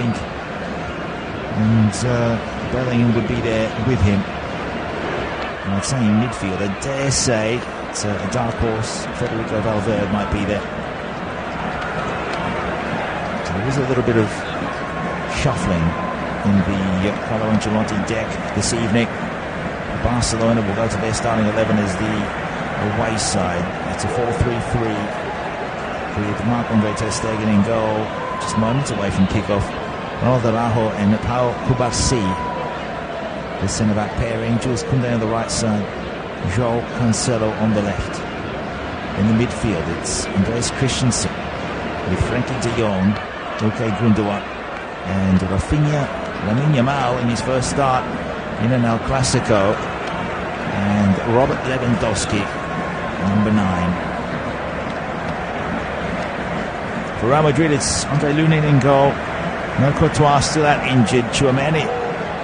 think. And Bellingham would be there with him. And I'd say in midfield, I dare say it's a dark horse. Federico Valverde might be there. So there is a little bit of shuffling in the Carlo Ancelotti deck this evening. Barcelona will go to their starting 11 as the away side. It's a 4-3-3 with Marc-Andre ter Stegen in goal, just moments away from kickoff. Ronald Araujo and Pau Cubarsí, the centre-back pairing. Jules Koundé on the right side, João Cancelo on the left. In the midfield, it's Andreas Christensen with Frenkie de Jong, Ilkay Gundogan, and Rafinha, Lamine Yamal in his first start in an El Clásico, and Robert Lewandowski, number 9. For Real Madrid, it's Andre Lunin in goal. No Courtois still out injured. Tchouaméni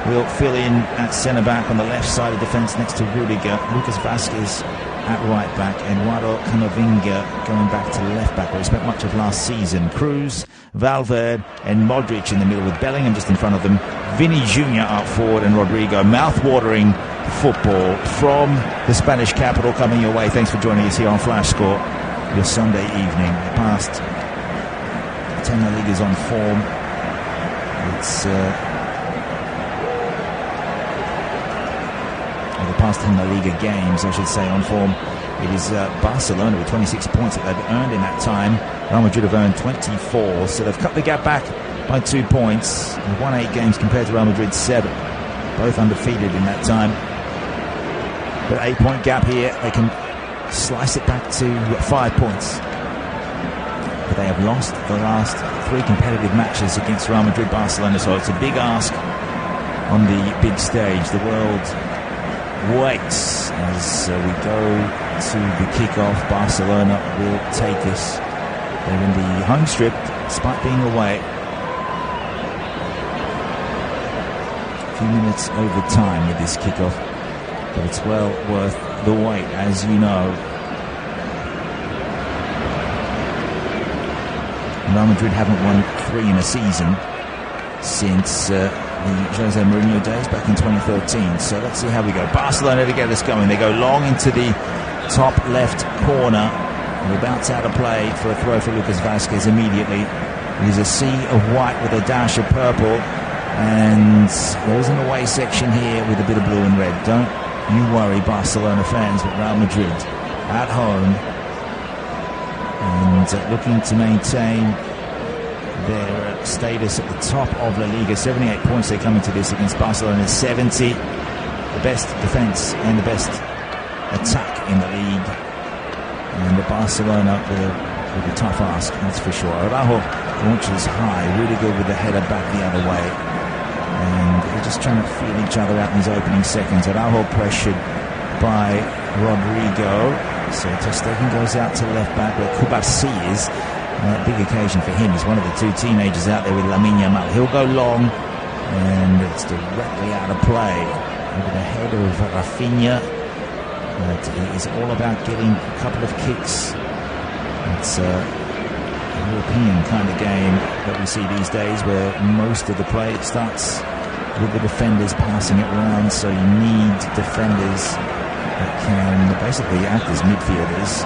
will fill in at centre-back on the left side of defence next to Rudiger. Lucas Vazquez at right-back. Eduardo Camavinga going back to left-back, where he spent much of last season. Cruz, Valverde and Modric in the middle, with Bellingham just in front of them. Vinny Jr up forward and Rodrigo. Mouth-watering football from the Spanish capital coming your way. Thanks for joining us here on Flash Score, your Sunday evening. The past 10 La Liga's on form. It's the past 10 La Liga games, I should say, on form. It is Barcelona with 26 points that they've earned in that time. Real Madrid have earned 24, so they've cut the gap back by 2 points. They've won 8 games compared to Real Madrid's 7. Both undefeated in that time. But 8-point gap here, they can slice it back to 5 points. But they have lost the last 3 competitive matches against Real Madrid, Barcelona, so it's a big ask on the big stage. The world waits as we go to the kickoff. Barcelona will take us. They're in the home strip despite being away. A few minutes over time with this kickoff, but it's well worth the wait, as you know. Real Madrid haven't won 3 in a season since the Jose Mourinho days back in 2013. So let's see how we go. Barcelona to get us going. They go long into the top left corner. Will bounce out of play for a throw for Lucas Vazquez immediately. There's a sea of white with a dash of purple. And there's an away section here with a bit of blue and red. Don't you worry, Barcelona fans, but Real Madrid at home and looking to maintain their status at the top of La Liga. 78 points they come into this against Barcelona's 70. The best defence and the best attack in the league. And the Barcelona will be a tough ask, that's for sure. Araujo launches high, really good with the header back the other way. And they're just trying to feel each other out in these opening seconds. Araujo pressured by Rodrigo. So ter Stegen goes out to left back where Cubarsí is. Big occasion for him. He's one of the 2 teenagers out there with Lamine Yamal. He'll go long, and it's directly out of play over the head of Rafinha. It is all about getting a couple of kicks. It's a European kind of game that we see these days, where most of the play starts with the defenders passing it around. So you need defenders that can basically act as midfielders.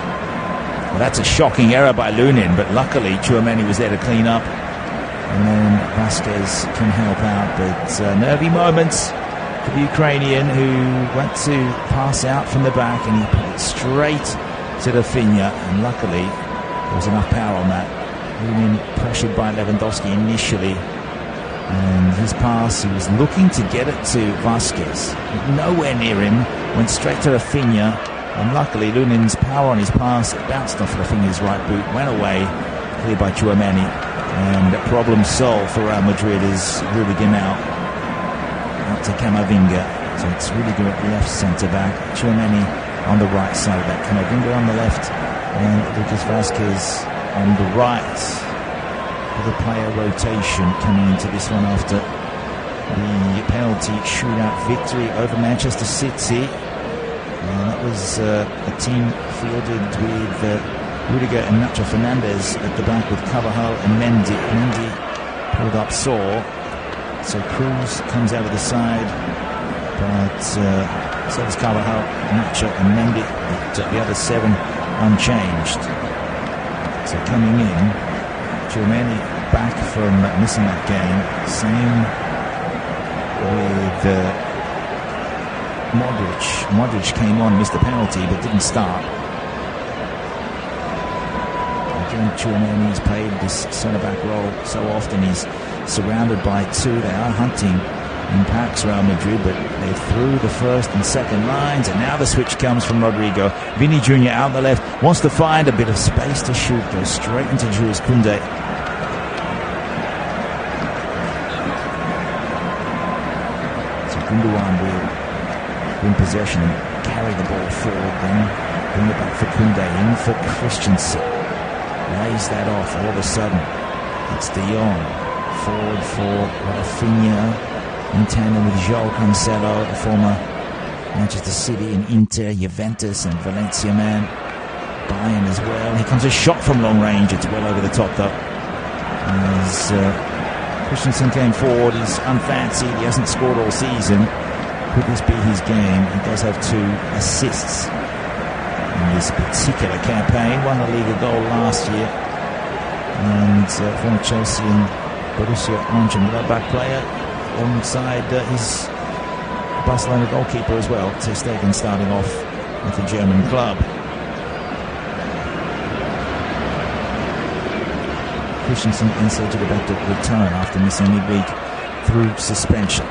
Well, that's a shocking error by Lunin, but luckily Tchouaméni was there to clean up, and then Vazquez can help out. But nervy moments for the Ukrainian, who went to pass out from the back, and he put it straight to Rafinha, and luckily there was enough power on that. Lunin pressured by Lewandowski initially, and his pass, he was looking to get it to Vazquez, nowhere near him, went straight to Rafinha. And luckily, Lunin's power on his pass bounced off Rafinha's right boot, went away, cleared by Tchouaméni, and problem solved for Real Madrid as Rudiger out to Camavinga. So it's Rudiger at left centre-back, Tchouaméni on the right side of that, Camavinga on the left, and Lucas Vazquez on the right. With a player rotation coming into this one after the penalty shootout victory over Manchester City. And that was a team fielded with Rudiger and Nacho Fernandez at the back, with Carvajal and Mendy pulled up sore. So Cruz comes out of the side, but so does Carvajal, Nacho and Mendy, but the other 7 unchanged. So coming in, Tchouaméni back from missing that game. Same with Modric. Modric came on, missed the penalty, but didn't start. Again, Tchouaméni has played this centre-back role so often. He's surrounded by 2. They are hunting in packs, Real Madrid, but they're through the first and second lines, and now the switch comes from Rodrigo. Vini Jr. out on the left, wants to find a bit of space to shoot, goes straight into Jules Koundé. So Gundogan will win possession and carry the ball forward, then bring it back for Koundé, in for Christensen. Lays that off, all of a sudden it's De Jong, forward for Rafinha, in tandem with João Cancelo, the former Manchester City and Inter, Juventus and Valencia man. Bayern as well. Here comes a shot from long range. It's well over the top though. As Christensen came forward, he's unfancied. He hasn't scored all season. Could this be his game? He does have 2 assists in this particular campaign. Won the Liga goal last year. And former Chelsea and Borussia Mönchengladbach player, alongside his Barcelona goalkeeper as well, Ter Stegen, starting off with the German club. Christensen and Sergio Roberto return after missing midweek through suspension.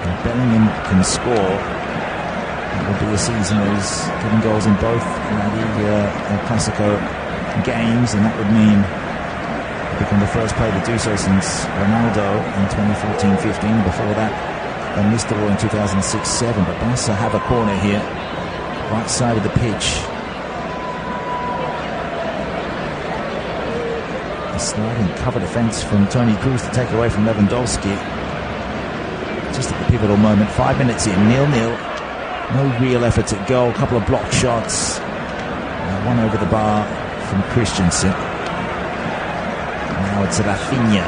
And Bellingham can score. It will be a season where he's getting goals in both La Liga and Clásico games, and that would mean become the first player to do so since Ronaldo in 2014-15. Before that, Van Nistelrooy in 2006-7. But Barca have a corner here, right side of the pitch. A sliding cover defence from Toni Kroos to take away from Lewandowski. Just at the pivotal moment, 5 minutes in, 0-0. No real efforts at goal, a couple of block shots. One over the bar from Christensen. Now it's Rafinha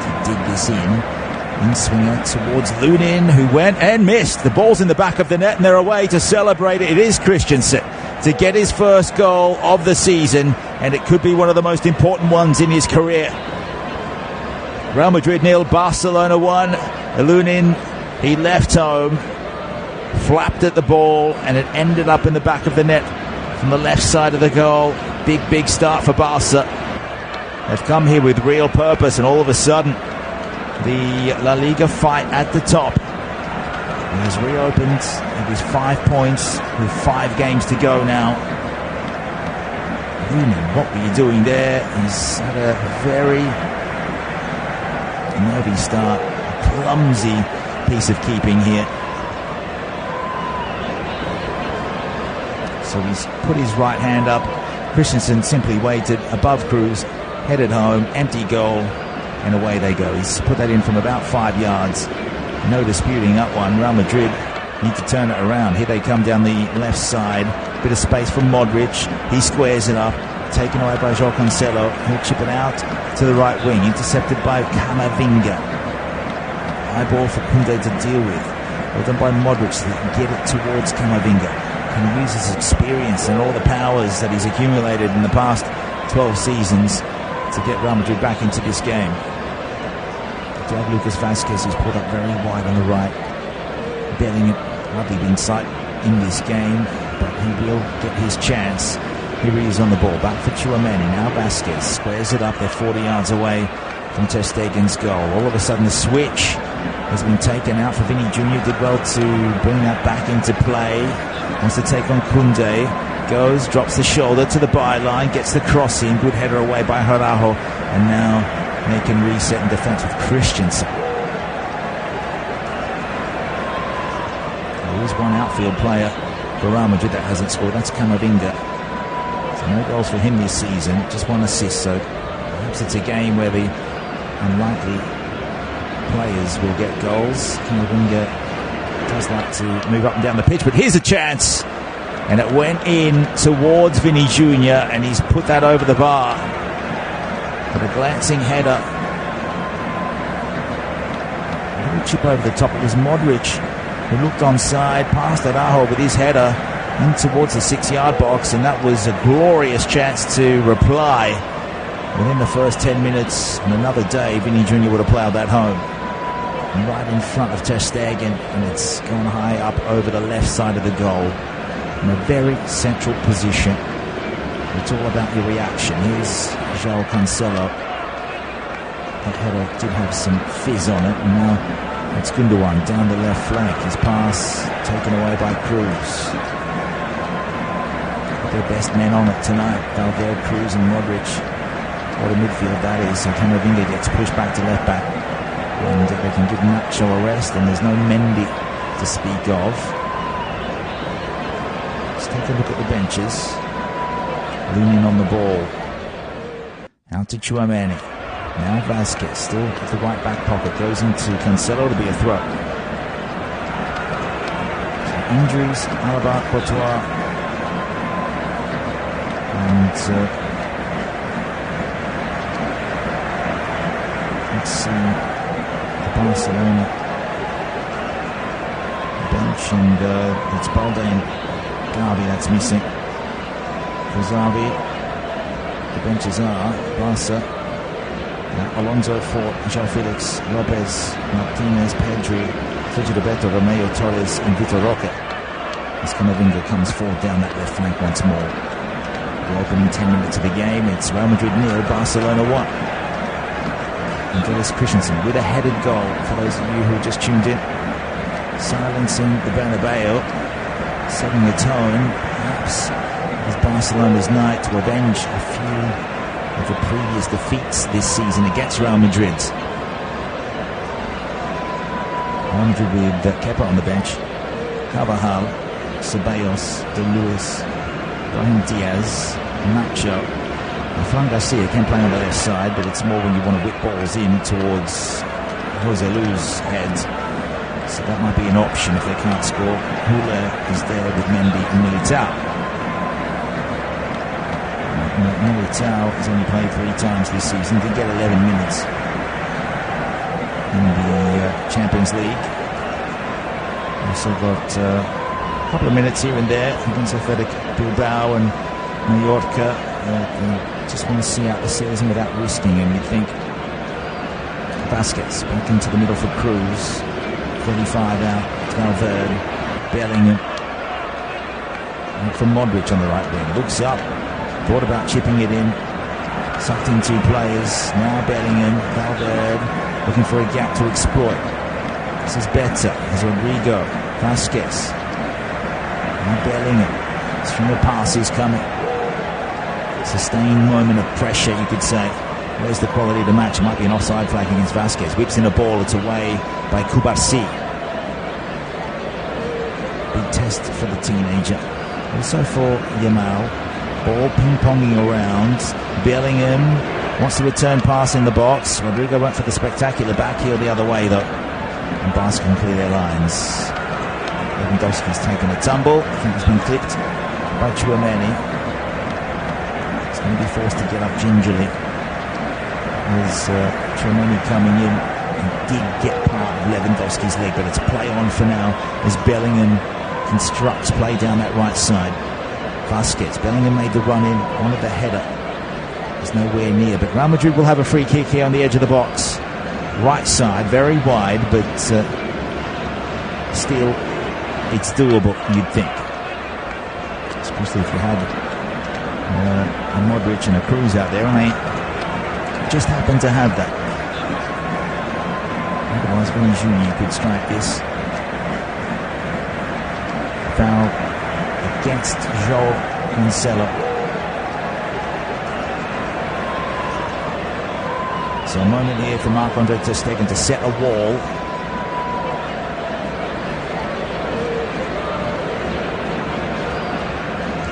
to dig this in swinger towards Lunin, who went and missed. The ball's in the back of the net and they're away to celebrate it. It is Christensen to get his first goal of the season, and it could be one of the most important ones in his career. Real Madrid 0, Barcelona 1. Lunin, he left home, flapped at the ball, and it ended up in the back of the net from the left side of the goal. Big start for Barca. They've come here with real purpose, and all of a sudden the La Liga fight at the top has reopened. It is 5 points with 5 games to go now. What were you doing there? He's had a very nervy start, a clumsy piece of keeping here. So he's put his right hand up. Christensen simply waited above Cruz, headed home, empty goal, and away they go. He's put that in from about 5 yards. No disputing that one. Real Madrid need to turn it around. Here they come down the left side. Bit of space from Modric. He squares it up. Taken away by João Cancelo. He'll chip it out to the right wing. Intercepted by Camavinga. High ball for Koundé to deal with. Well done by Modric to get it towards Camavinga. Can use his experience and all the powers that he's accumulated in the past 12 seasons to get Real Madrid back into this game. You have Lucas Vazquez, who's pulled up very wide on the right. Bellingham hardly been sight in this game, but he will get his chance. Here he is on the ball, back for Tchouaméni. Now Vazquez squares it up. They're 40 yards away from Ter Stegen's goal. All of a sudden the switch has been taken out for Vini Jr. Did well to bring that back into play. Wants to take on Koundé. Goes, drops the shoulder to the byline, gets the cross in. Good header away by Araujo. And now they can reset in defence with Christensen. There is one outfield player for Real Madrid that hasn't scored. That's Camavinga. So no goals for him this season. Just one assist. So perhaps it's a game where the unlikely players will get goals. Camavinga does like to move up and down the pitch, but here's a chance. And it went in towards Vini Jr. and he's put that over the bar. But a glancing header. A little chip over the top. It was Modric who looked onside, passed Araujo with his header in towards the 6-yard box, and that was a glorious chance to reply. Within the first 10 minutes, on another day, Vinny Jr. would have ploughed that home. Right in front of Ter Stegen, and it's gone high up over the left side of the goal. In a very central position. It's all about your reaction. Here's João Cancelo. That header did have some fizz on it, and now it's Gundogan down the left flank. His pass taken away by Cruz. Their best men on it tonight, Valverde, Cruz and Modric. What a midfield that is. And Camavinga gets pushed back to left back, and they can give Nacho a rest, and there's no Mendy to speak of. Let's take a look at the benches. Leaning on the ball. Out to Tchouaméni. Now Vazquez, still at the right back pocket, goes into Cancelo to be a throw. So injuries, Alaba, Courtois, and let's see the Barcelona bench, and it's Balde and Gavi that's missing. For Xavi, the benches are Barca, Alonso for João Felix, Lopez, Martinez, Pedri, Sergio Roberto, Romeo Torres and Vitor Roque. As Camavinga comes forward down that left flank once more. The opening 10 minutes of the game, it's Real Madrid 0, Barcelona 1. Andreas Christensen with a headed goal, for those of you who just tuned in. Silencing the Bernabéu, setting the tone, perhaps as Barcelona's night to avenge a few of the previous defeats this season against Real Madrid. Real Madrid with Kepa on the bench, Carvajal, Ceballos, De Luis, Brahim Diaz, Nacho. Fran Garcia can play on the left side, but it's more when you want to whip balls in towards Jose Lu's head. So that might be an option if they can't score. Hula is there with Mendy and Militao. Militao has only played 3 times this season, did get 11 minutes in the Champions League. Also got a couple of minutes here and there against Athletic Bilbao and Mallorca. Just want to see out the season without risking, and you'd think Vazquez back into the middle for Cruz, 35 out, Valverde, Bellingham, and from Modric on the right wing, looks up, thought about chipping it in, sucked in 2 players, now Bellingham, Valverde, looking for a gap to exploit. This is better, as Rodrigo, Vazquez, now Bellingham, string of passes coming. Sustained moment of pressure, you could say. Where's the quality of the match? It might be an offside flag against Vazquez. Whips in a ball, it's away by Kubarsi. Big test for the teenager. Also for Yamal. Ball ping-ponging around. Bellingham wants to return pass in the box. Rodrigo went for the spectacular back heel the other way, though. And Barca can clear their lines. Lewandowski's taken a tumble. I think he's been clipped by Tchouaméni. Going to be forced to get up gingerly. There's Tchouaméni coming in and did get part of Lewandowski's leg, but it's play on for now as Bellingham constructs play down that right side. Vazquez, Bellingham made the run in, wanted the header. It's nowhere near, but Real Madrid will have a free kick here on the edge of the box. Right side, very wide, but still it's doable, you'd think. Especially if you had a Modric and a Cruz out there, and they just happen to have that. Otherwise, Vinny Jr. could strike this. Foul against João Cancelo. So a moment here for Marc-Andre Ter Stegen to set a wall.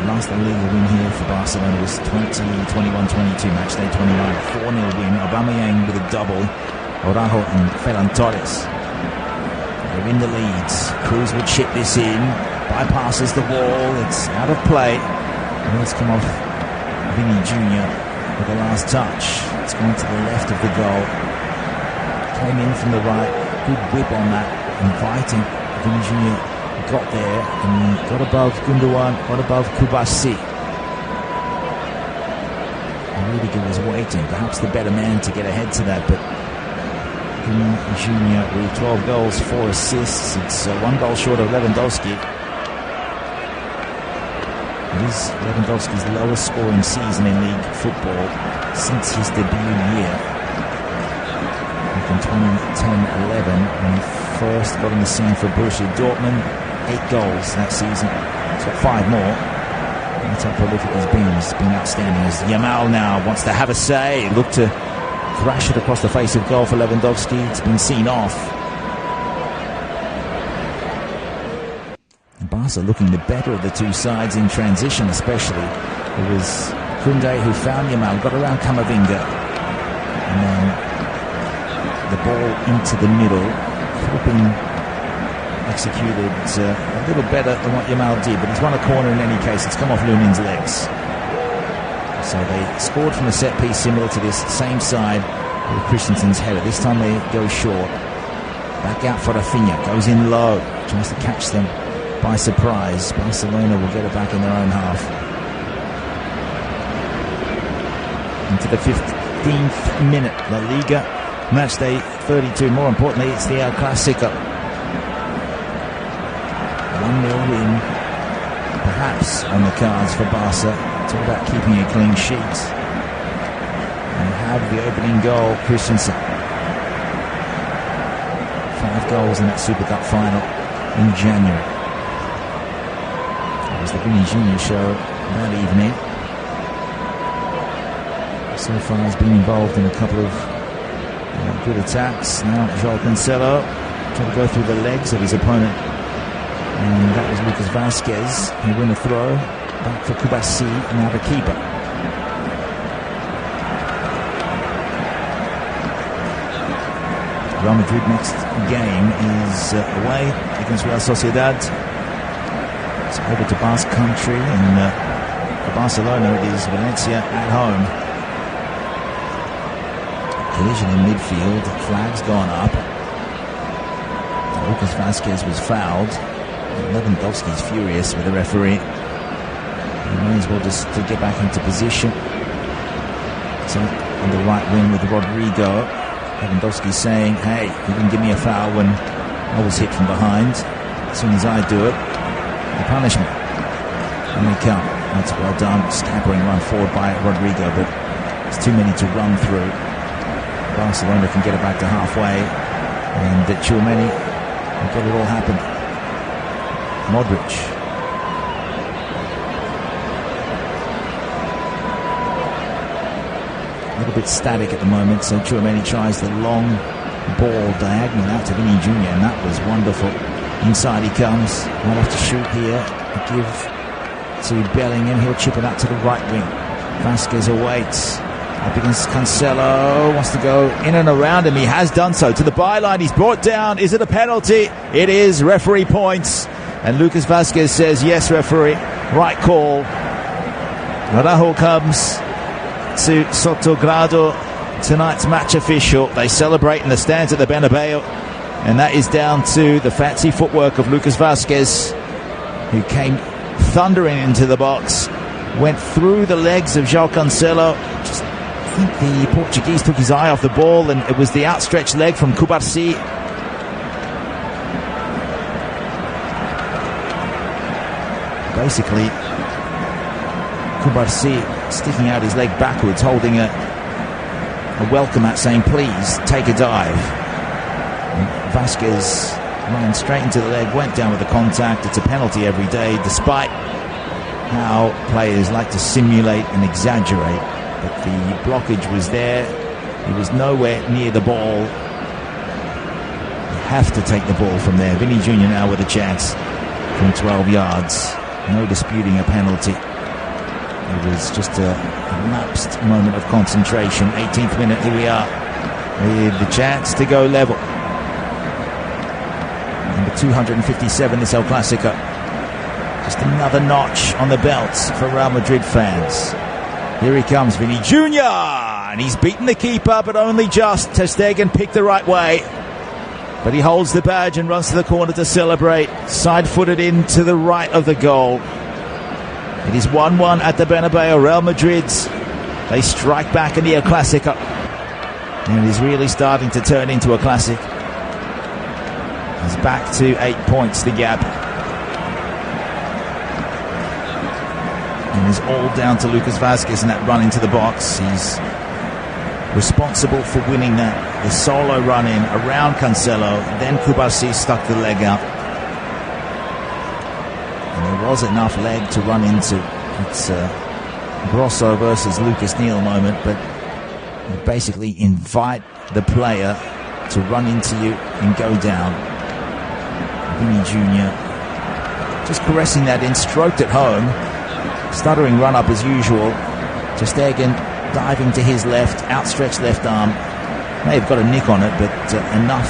Last La Liga win here for Barcelona was 21-22, match day 29, 4-0 win. Aubameyang with a double, Araujo and Ferran Torres. They're in the leads. Cruz would chip this in, bypasses the wall, it's out of play. And let's come off Vinny Jr. with the last touch. It's gone to the left of the goal. Came in from the right. Good whip on that, inviting. Vini Jr. got there and got above Gundogan, got above Kubasi. Rudiger was waiting, perhaps the better man to get ahead to that, but Vini Jr. with 12 goals, 4 assists. It's 1 goal short of Lewandowski. It is Lewandowski's lowest scoring season in league football since his debut year. Back in 2010-11, when he first got on the scene for Borussia Dortmund, 8 goals that season. He's got 5 more. That's how prolific he's been. He's been outstanding. As Yamal now wants to have a say, look to crash it across the face of goal for Lewandowski. It's been seen off. Barca looking the better of the two sides in transition, especially. It was Koundé who found Yamal, got around Camavinga, and then the ball into the middle. Could have been executed a little better than what Yamal did, but he's won a corner in any case. It's come off Lunin's legs. So they scored from a set piece similar to this, same side with Christensen's header. This time they go short. Back out for Rafinha, goes in low, tries to catch them by surprise. Barcelona will get it back in their own half. Into the 15th minute, La Liga, match day 32. More importantly, it's the El Clásico. 1-0 win, perhaps on the cards for Barca. It's all about keeping a clean sheet. And have the opening goal, Christensen. 5 goals in that Super Cup final in January. It was the Vini Jr. show that evening. So far he's been involved in a couple of good attacks. Now João Cancelo trying to go through the legs of his opponent. And that was Lucas Vazquez who win a throw. Back for Kubasi, now the keeper. Real Madrid next game is away against Real Sociedad. It's over to Basque Country, and for Barcelona it is Valencia at home. Collision in midfield, flags gone up. Lucas Vazquez was fouled. Lewandowski's furious with the referee. He may as well just to get back into position. So on the right wing with Rodrigo. Lewandowski saying, hey, you didn't give me a foul when I was hit from behind. As soon as I do it, the punishment. And they come. That's well done. Scampering run forward by Rodrigo, but it's too many to run through. Barcelona can get it back to halfway, and Tchouameni will get it all happen. Modric. A little bit static at the moment, so Tchouameni tries the long ball diagonal out to Vini Jr, and that was wonderful. Inside he comes, might have to shoot here, give to Bellingham, he'll chip it out to the right wing. Vazquez awaits, up against Cancelo, wants to go in and around him, he has done so, to the byline, he's brought down, is it a penalty? It is, referee points, and Lucas Vazquez says, yes referee, right call. Araujo comes to Sotogrado, tonight's match official. They celebrate in the stands at the Bernabéu, and that is down to the fancy footwork of Lucas Vazquez, who came thundering into the box, went through the legs of João Cancelo. I think the Portuguese took his eye off the ball, and it was the outstretched leg from Kubasi. Basically, Kubasi sticking out his leg backwards, holding a welcome at, saying, please, take a dive. And Vazquez ran straight into the leg, went down with the contact. It's a penalty every day, despite how players like to simulate and exaggerate. But the blockage was there. He was nowhere near the ball. You have to take the ball from there. Vini Jr. now with a chance from 12 yards. No disputing a penalty. It was just a lapsed moment of concentration. 18th minute, here we are, with the chance to go level. Number 257, this El Clásico. Just another notch on the belt for Real Madrid fans. Here he comes, Vinny Jr. And he's beaten the keeper, but only just. Ter Stegen picked the right way. But he holds the badge and runs to the corner to celebrate. Side-footed into the right of the goal. It is 1-1 at the Bernabéu. Real Madrid, they strike back in the Clásico. And it is really starting to turn into a classic. It's back to 8 points, the gap. And it's all down to Lucas Vazquez in that run into the box. He's responsible for winning that. The solo run in around Cancelo. Then Kubasi stuck the leg out. And there was enough leg to run into. It's a Grosso versus Lucas Neal moment, but you basically invite the player to run into you and go down. Vinny Jr. just caressing that in, stroked it home. Stuttering run up as usual. Ter Stegen diving to his left, outstretched left arm. May have got a nick on it, but enough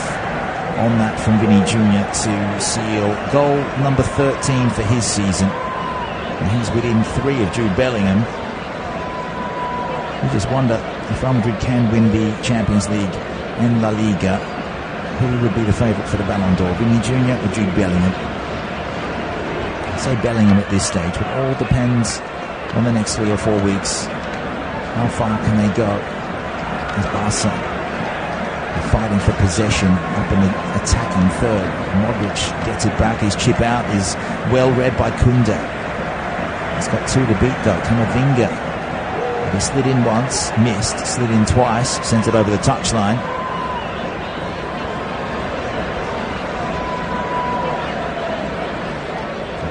on that from Vinny Jr. to seal goal number 13 for his season. And he's within 3 of Jude Bellingham. You just wonder if Real Madrid can win the Champions League and La Liga, who would be the favourite for the Ballon d'Or, Vinny Jr. or Jude Bellingham? I'd say Bellingham at this stage, but all depends on the next 3 or 4 weeks. How far can they go as Barca are fighting for possession up in the attacking third? Modric gets it back. His chip out is well read by Koundé. He's got 2 to beat though. Camavinga, he slid in once, missed, slid in twice, sent it over the touchline.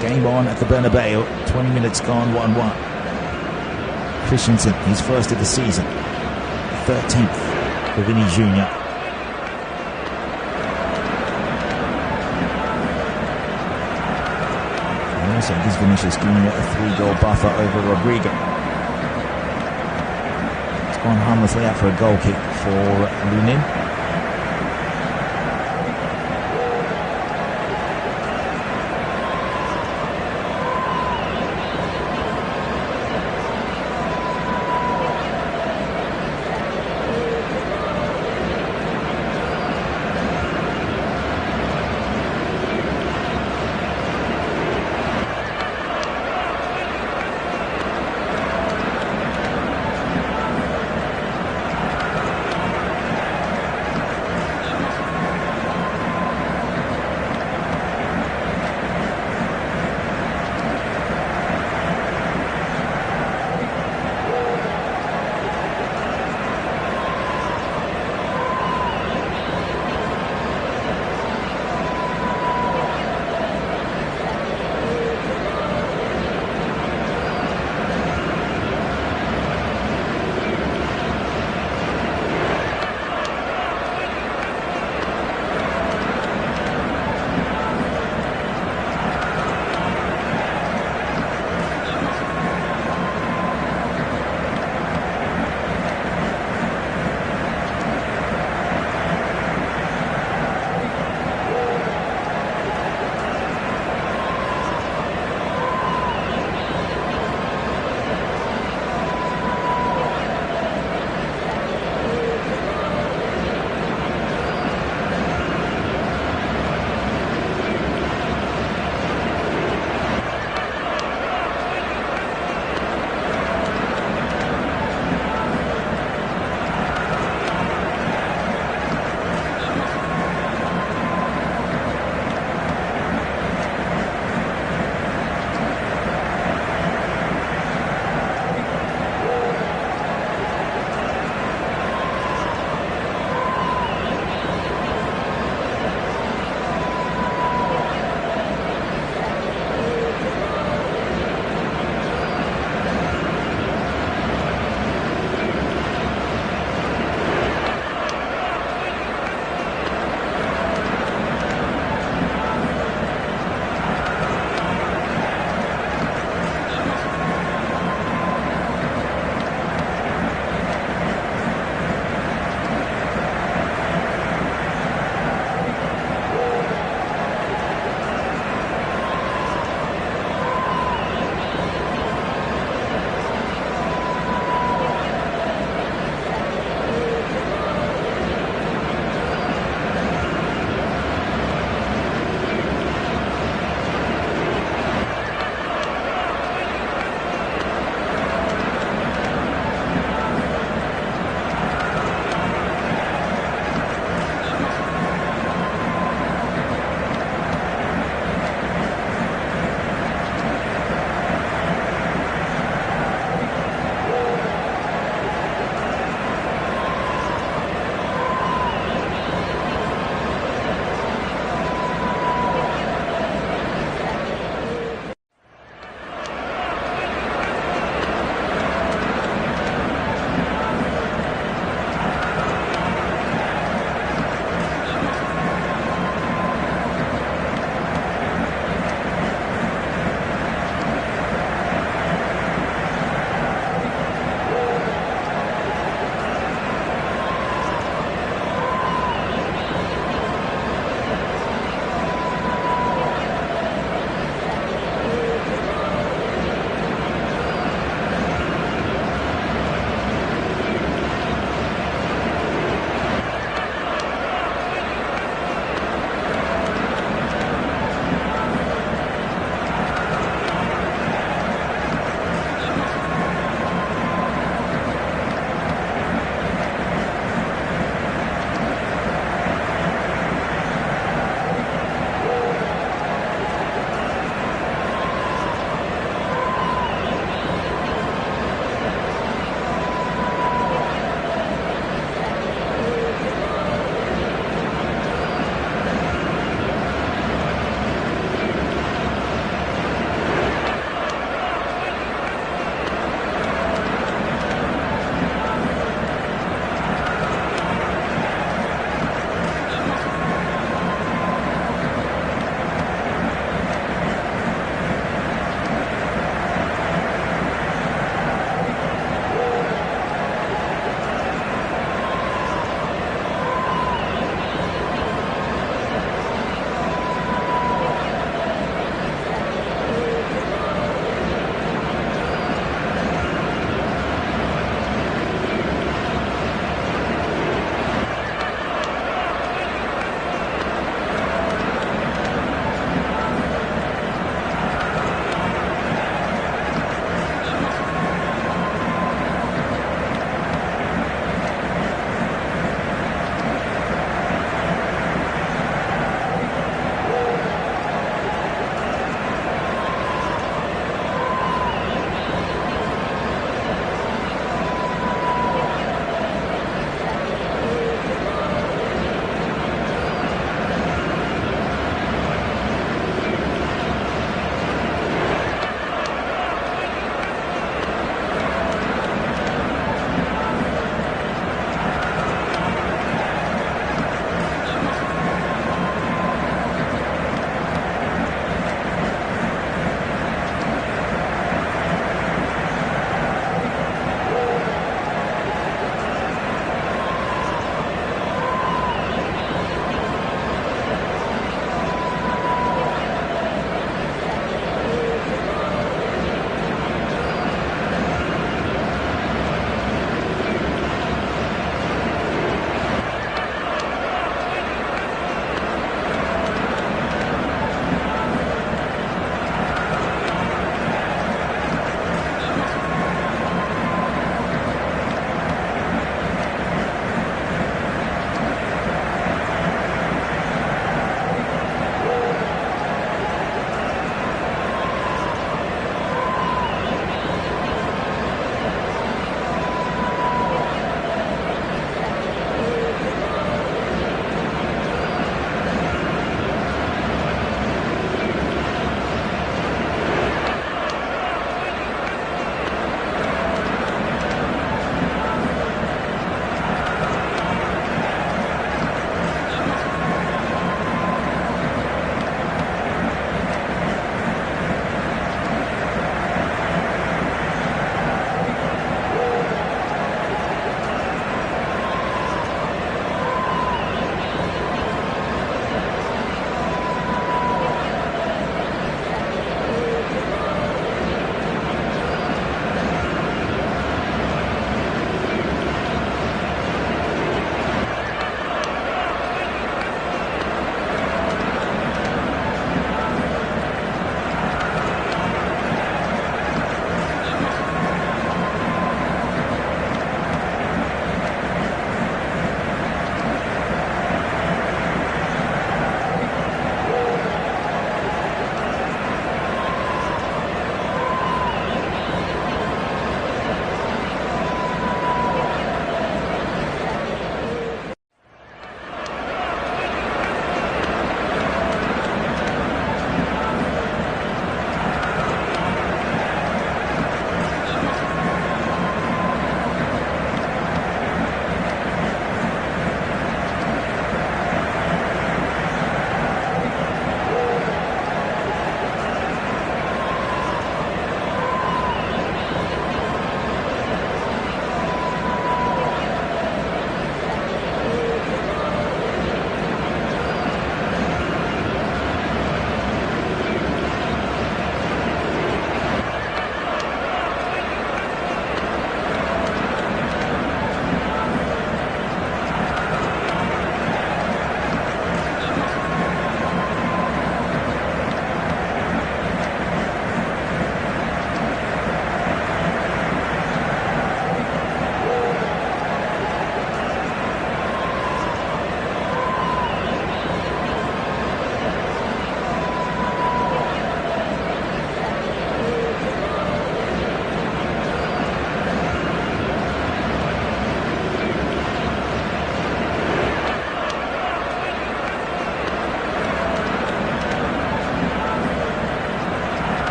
Game on at the Bernabéu, 20 minutes gone, 1-1. Christensen, his first of the season, 13th for Vinny Jr. And also gives Vinicius Jr. a 3-goal buffer over Rodrigo. It's gone harmlessly out for a goal kick for Lunin.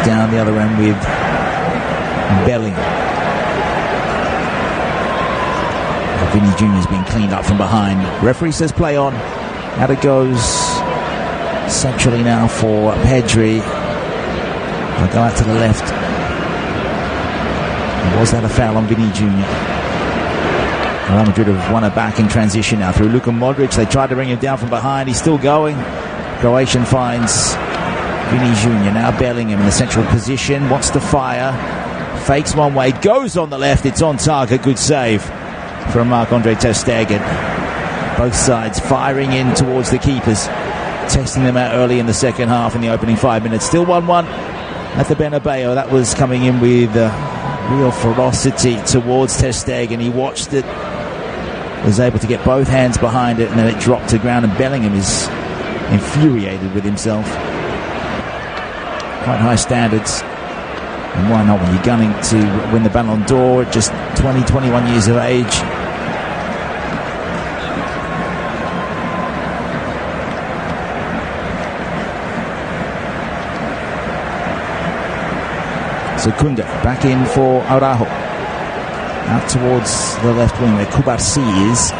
down the other end with Bellingham. Vinny Jr. has been cleaned up from behind. Referee says play on. Out it goes centrally now for Pedri. They'll go out to the left. Was that a foul on Vinny Jr.? Real Madrid have won it back in transition now through Luka Modric. They tried to bring him down from behind. He's still going. Croatian finds Vinny Jr. Now Bellingham in the central position. Wants to fire. Fakes one way. Goes on the left. It's on target. Good save from Marc-Andre ter Stegen. Both sides firing in towards the keepers. Testing them out early in the second half in the opening 5 minutes. Still 1-1 at the Bernabéu. That was coming in with real ferocity towards ter Stegen. He watched it. Was able to get both hands behind it, and then it dropped to ground, and Bellingham is infuriated with himself. Quite high standards, and why not when you're gunning to win the Ballon d'Or at just 20, 21 years of age. So Koundé back in for Araujo. Out towards the left wing where Cubarsí is.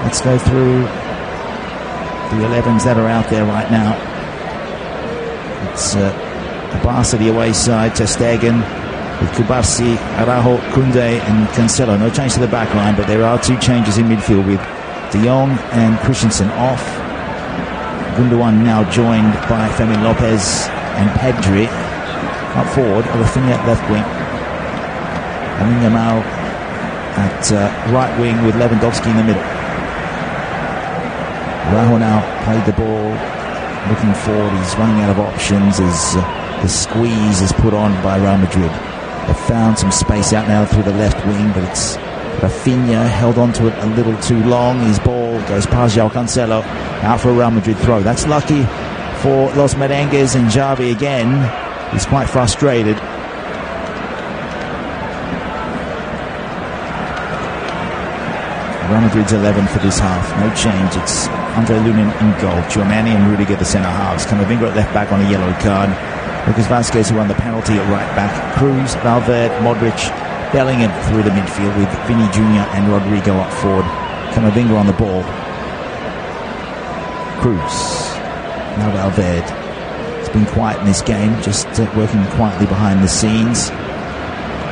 Let's go through the 11s that are out there right now. It's the Barca, the away side, ter Stegen with Cubarsí, Araujo, Koundé and Cancelo. No change to the back line, but there are two changes in midfield with De Jong and Christensen off. Gundogan now joined by Fermin Lopez and Pedri. Up forward, Rafinha at left wing. Lamine Yamal at right wing with Lewandowski in the middle. Araujo now played the ball, looking forward. He's running out of options as the squeeze is put on by Real Madrid. They've found some space out now through the left wing, but it's Rafinha held onto it a little too long. His ball goes past João Cancelo, out for a Real Madrid throw. That's lucky for Los Merengues, and Xavi again. He's quite frustrated. Real Madrid's 11 for this half. No change. It's Andre Lunin in goal. Tchouaméni and Rudiger the centre halves. Camavinga at left back on a yellow card. Lucas Vazquez who won the penalty at right back. Cruz, Valverde, Modric, Bellingham through the midfield with Vinny Jr. and Rodrigo up forward. Camavinga on the ball. Cruz. Now Valverde. Been quiet in this game, just working quietly behind the scenes.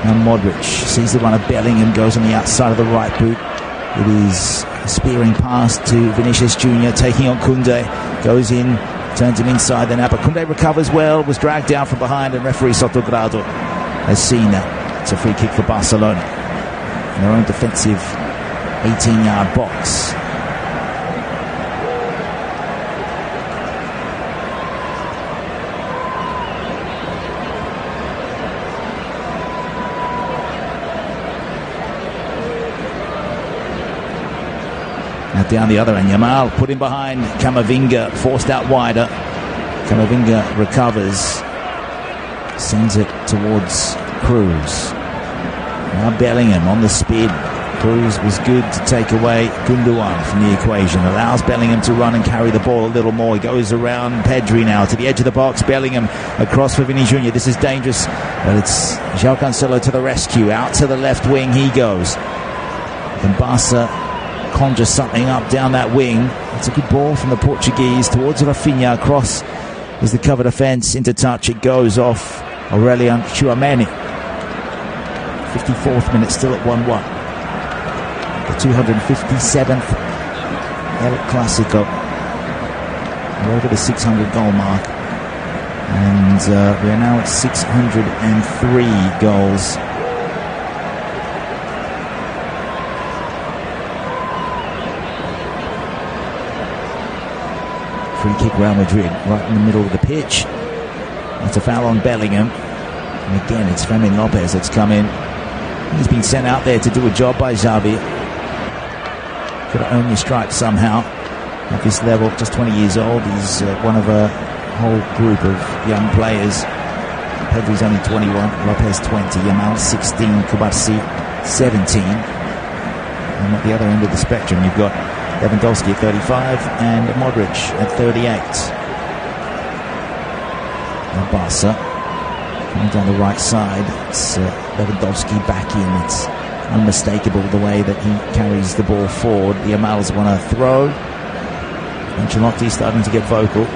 Now Modric sees the run of Bellingham, goes on the outside of the right boot. It is a spearing pass to Vinicius Jr. taking on Koundé, goes in, turns him inside the net, but Koundé recovers well, was dragged down from behind, and referee Sotogrado has seen that. It's a free kick for Barcelona in their own defensive 18-yard box. Down the other end, Yamal put him behind Camavinga, forced out wider. Camavinga recovers, sends it towards Cruz. Now Bellingham on the spin. Cruz was good to take away Gundogan from the equation. Allows Bellingham to run and carry the ball a little more. He goes around Pedri now to the edge of the box. Bellingham across for Vinny Jr. This is dangerous, but it's João Cancelo to the rescue. Out to the left wing he goes. And Barca conjure something up down that wing. It's a good ball from the Portuguese towards Rafinha. Across is the cover defence, into touch. It goes off Aurelian Tchouaméni. 54th minute, still at 1-1. The 257th El Clásico. We're over the 600 goal mark, and we are now at 603 goals. Free kick Real Madrid right in the middle of the pitch. That's a foul on Bellingham. And again, it's Fermin Lopez that's come in. He's been sent out there to do a job by Xavi. Got to earn your stripes somehow. At this level, just 20 years old. He's one of a whole group of young players. Pedri's only 21, Lopez 20, Yamal 16, Cubarsí 17. And at the other end of the spectrum, you've got Lewandowski at 35 and Modric at 38. Now Barca Coming down the right side, it's Lewandowski back in. It's unmistakable the way that he carries the ball forward. The Amals want to throw. Ancelotti starting to get vocal.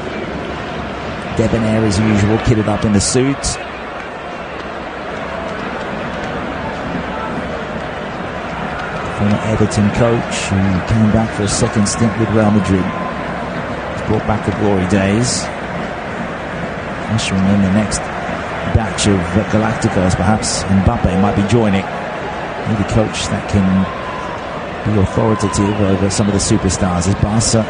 Debonair as usual, kitted up in the suit. Former Everton coach who came back for a second stint with Real Madrid. He's brought back the glory days. Ushering in the next batch of Galacticos, perhaps. Mbappe might be joining. Need a coach that can be authoritative over some of the superstars. As Barca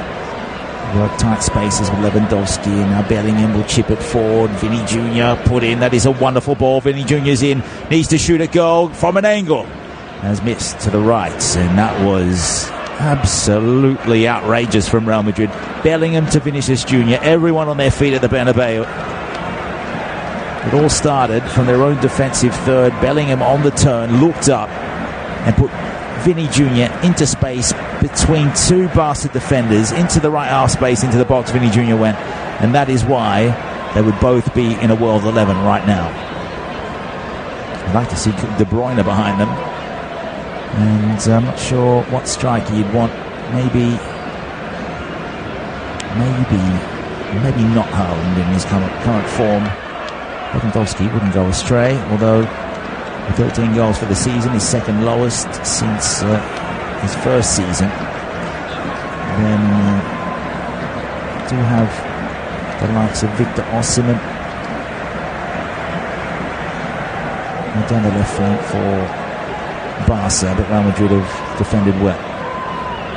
work tight spaces with Lewandowski, and now Bellingham will chip it forward. Vinny Jr. put in. That is a wonderful ball. Vinny Jr.'s in. Needs to shoot a goal from an angle. Has missed to the right, and that was absolutely outrageous from Real Madrid. Bellingham to Vinicius Jr. Everyone on their feet at the Bernabéu. It all started from their own defensive third. Bellingham on the turn, looked up and put Vinny Jr. into space between two Barca defenders, into the right half space, into the box. Vinny Jr. went, and that is why they would both be in a World 11 right now. I'd like to see De Bruyne behind them, and I'm not sure what striker you'd want. Maybe not Haaland in his current form. Lewandowski wouldn't go astray, although 13 goals for the season, his second lowest since his first season. Then do have the likes of Victor Osimhen down the left flank for Barca, but Real Madrid have defended well.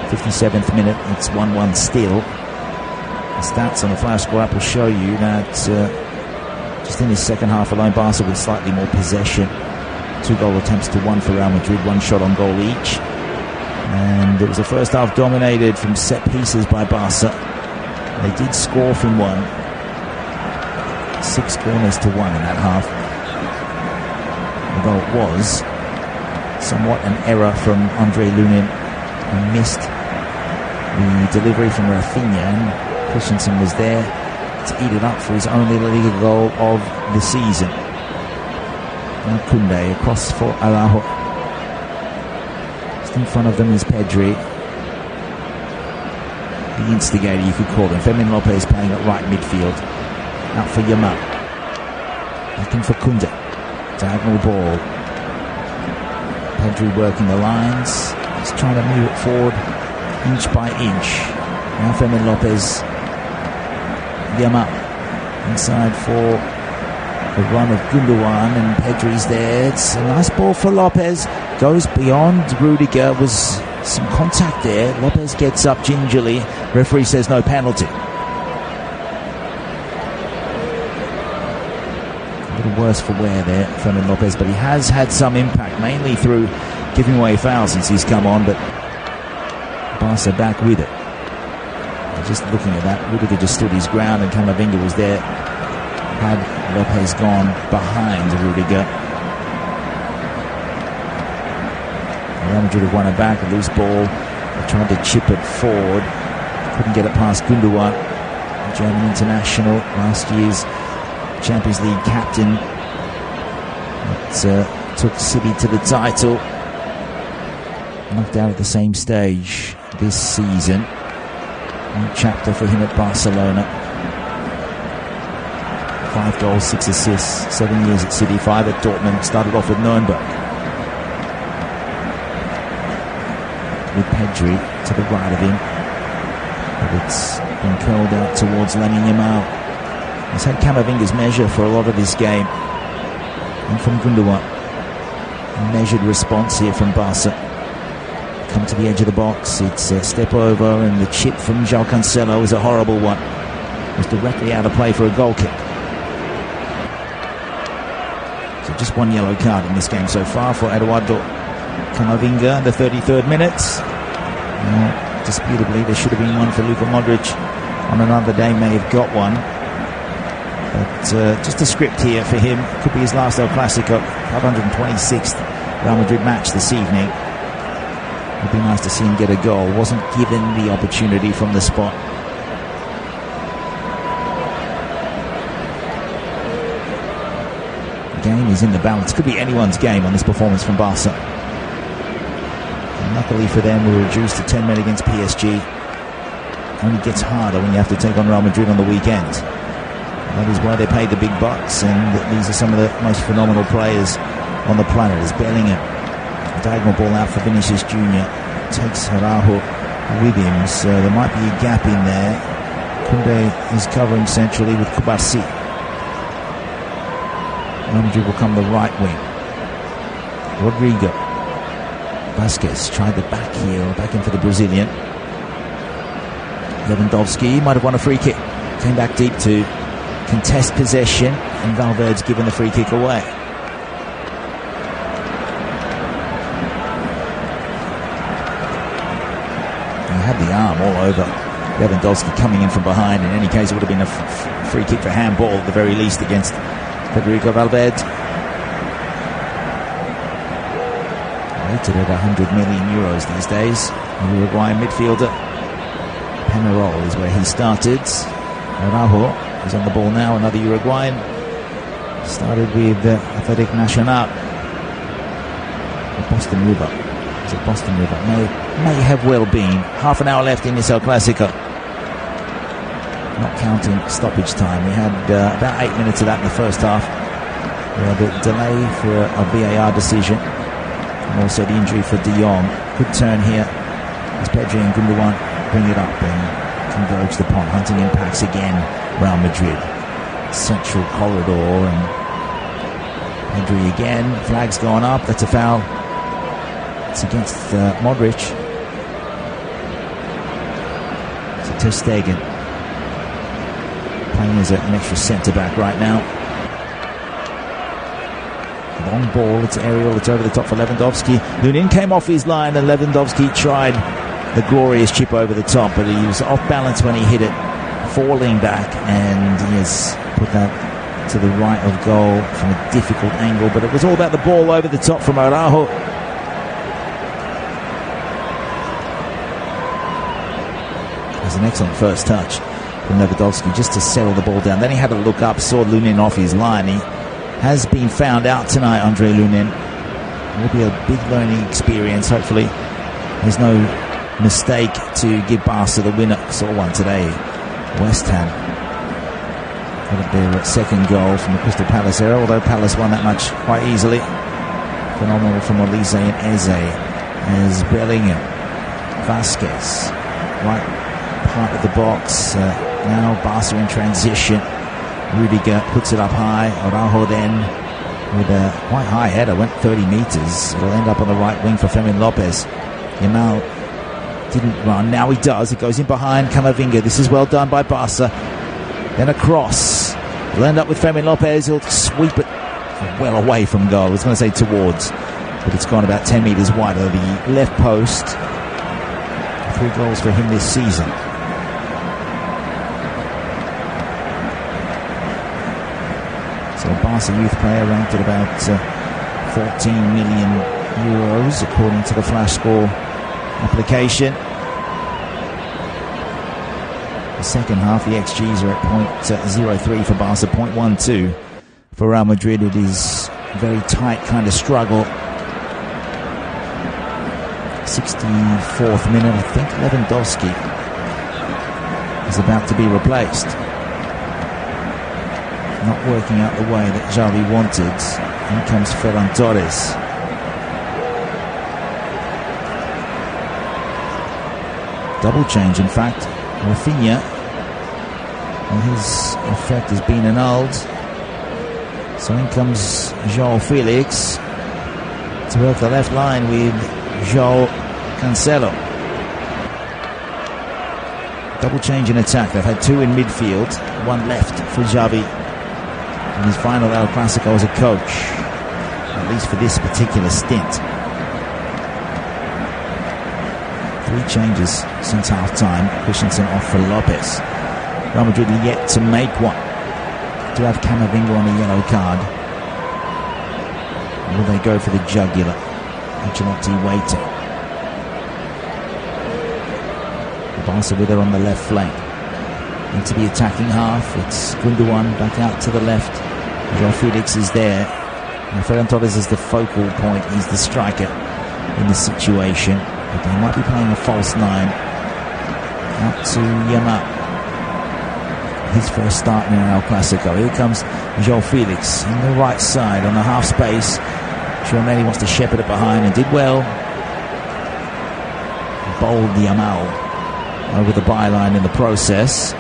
57th minute, it's 1-1 still. The stats on the flash score app will show you that just in his second half alone, Barca with slightly more possession. 2 goal attempts to 1 for Real Madrid, 1 shot on goal each. And it was the first half dominated from set pieces by Barca. They did score from 1. 6 corners to 1 in that half. Although it was somewhat an error from Andre Lunin, who missed the delivery from Rafinha, and Christensen was there to eat it up for his only La Liga goal of the season. Now Koundé across for Araujo. Just in front of them is Pedri, the instigator you could call him. Fermin Lopez playing at right midfield. Out for Yamal. Back in for Koundé. Diagonal ball. Pedri working the lines. He's trying to move it forward inch by inch. Now Fermin Lopez. Yamal inside for the run of Gundogan, and Pedri's there. It's a nice ball for Lopez. Goes beyond Rudiger. Was some contact there. Lopez gets up gingerly. Referee says no penalty. A little worse for wear there, Fermin Lopez, but he has had some impact, mainly through giving away fouls since he's come on, but Barca back with it. Just looking at that, Rudiger just stood his ground, and Camavinga was there. Had Lopez gone behind Rudiger, Real Madrid have won it back. A loose ball. They tried to chip it forward. Couldn't get it past Gundogan, German international, last year's Champions League captain. It took City to the title. Knocked out at the same stage this season. New chapter for him at Barcelona. 5 goals, 6 assists, 7 years at City, 5 at Dortmund. Started off with Nuremberg. With Pedri to the right of him. But it's been curled out towards Lamine Yamal. He's had Camavinga's measure for a lot of this game. And from Gundogan. A measured response here from Barca. Come to the edge of the box. It's a step over, and the chip from João Cancelo is a horrible one. It was directly out of play for a goal kick. So just 1 yellow card in this game so far for Eduardo Camavinga, the 33rd minute. Disputably, there should have been one for Luka Modric. On another day, may have got one. But just a script here for him. Could be his last El Clásico, 526th Real Madrid match this evening. It'd be nice to see him get a goal. Wasn't given the opportunity from the spot. is in the balance. Could be anyone's game on this performance from Barca. And luckily for them, we're reduced to 10 men against PSG. Only gets harder when you have to take on Real Madrid on the weekend. That is why they pay the big bucks, and these are some of the most phenomenal players on the planet. As Bellingham, a diagonal ball out for Vinicius Jr. Takes Araujo with him, so there might be a gap in there. Koundé is covering centrally with Kubasi. Real Madrid will come the right wing. Rodrigo. Vazquez tried the back heel, back in for the Brazilian. Lewandowski might have won a free kick. Came back deep to contest possession, and Valverde's given the free kick away. He had the arm all over Lewandowski coming in from behind. In any case, it would have been a free kick for handball at the very least against Federico Valverde. Rated at 100 million euros these days. The Uruguayan midfielder. Penarol is where he started. Araujo is on the ball now, another Uruguayan. Started with Athletic Nacional. Boston River. Is it Boston River? May have well been. Half an hour left in this El Clásico. Not counting stoppage time. We had about 8 minutes of that in the first half. We had a delay for a VAR decision. And also the injury for De Jong. Good turn here as Pedri and Gundogan bring it up and converge the pond. Hunting impacts again. Real Madrid. Central corridor, and Pedri again. Flag's gone up. That's a foul. It's against Modric. So Ter Stegen playing as an extra centre-back right now. Long ball, it's aerial, it's over the top for Lewandowski. Lunin came off his line, and Lewandowski tried the glorious chip over the top, but he was off balance when he hit it, falling back, and he has put that to the right of goal from a difficult angle. But it was all about the ball over the top from Araujo. It was an excellent first touch from Lewandowski just to settle the ball down. Then he had to look up, saw Lunin off his line. He has been found out tonight, Andre Lunin. It will be a big learning experience. Hopefully there's no mistake to give Barca the winner. Saw one today. West Ham got their second goal from the Crystal Palace era, although Palace won that match quite easily. Phenomenal from Olise and Eze as Bellingham. Vazquez, right part of the box. Now Barca in transition. Rudiger puts it up high. Araujo then with a quite high header, went 30 metres. It'll end up on the right wing for Fermin Lopez. Yamal didn't run, now he does. It goes in behind Camavinga. This is well done by Barca. Then a cross. It'll end up with Fermin Lopez. He'll sweep it well away from goal. I was going to say towards, but it's gone about 10 metres wide of the left post. 3 goals for him this season. So a Barca youth player ranked at about 14 million euros according to the Flash Score application. The second half, the XGs are at 0.03 for Barca, 0.12 for Real Madrid. It is a very tight kind of struggle. 64th minute, I think Lewandowski is about to be replaced. Not working out the way that Xavi wanted. In comes Ferran Torres. Double change, in fact. Rafinha, and his effect has been annulled. So in comes João Felix to work the left line with João Cancelo. Double change in attack. They've had 2 in midfield, 1 left for Xavi in his final El Clásico as a coach, at least for this particular stint. 3 changes since half-time. Christensen off for Lopez. Real Madrid yet to make one. Do have Camavinga on a yellow card. Or will they go for the jugular? Ancelotti waiting. Barca with her on the left flank. Into the attacking half. It's Gundogan back out to the left. João Felix is there. And Ferran Torres is the focal point. He's the striker in this situation. But they might be playing a false 9. Out to Yamal. His first start in El Clásico. Here comes João Felix on the right side on the half space. Tchouaméni wants to shepherd it behind and did well. Bowled Yamal over the byline in the process.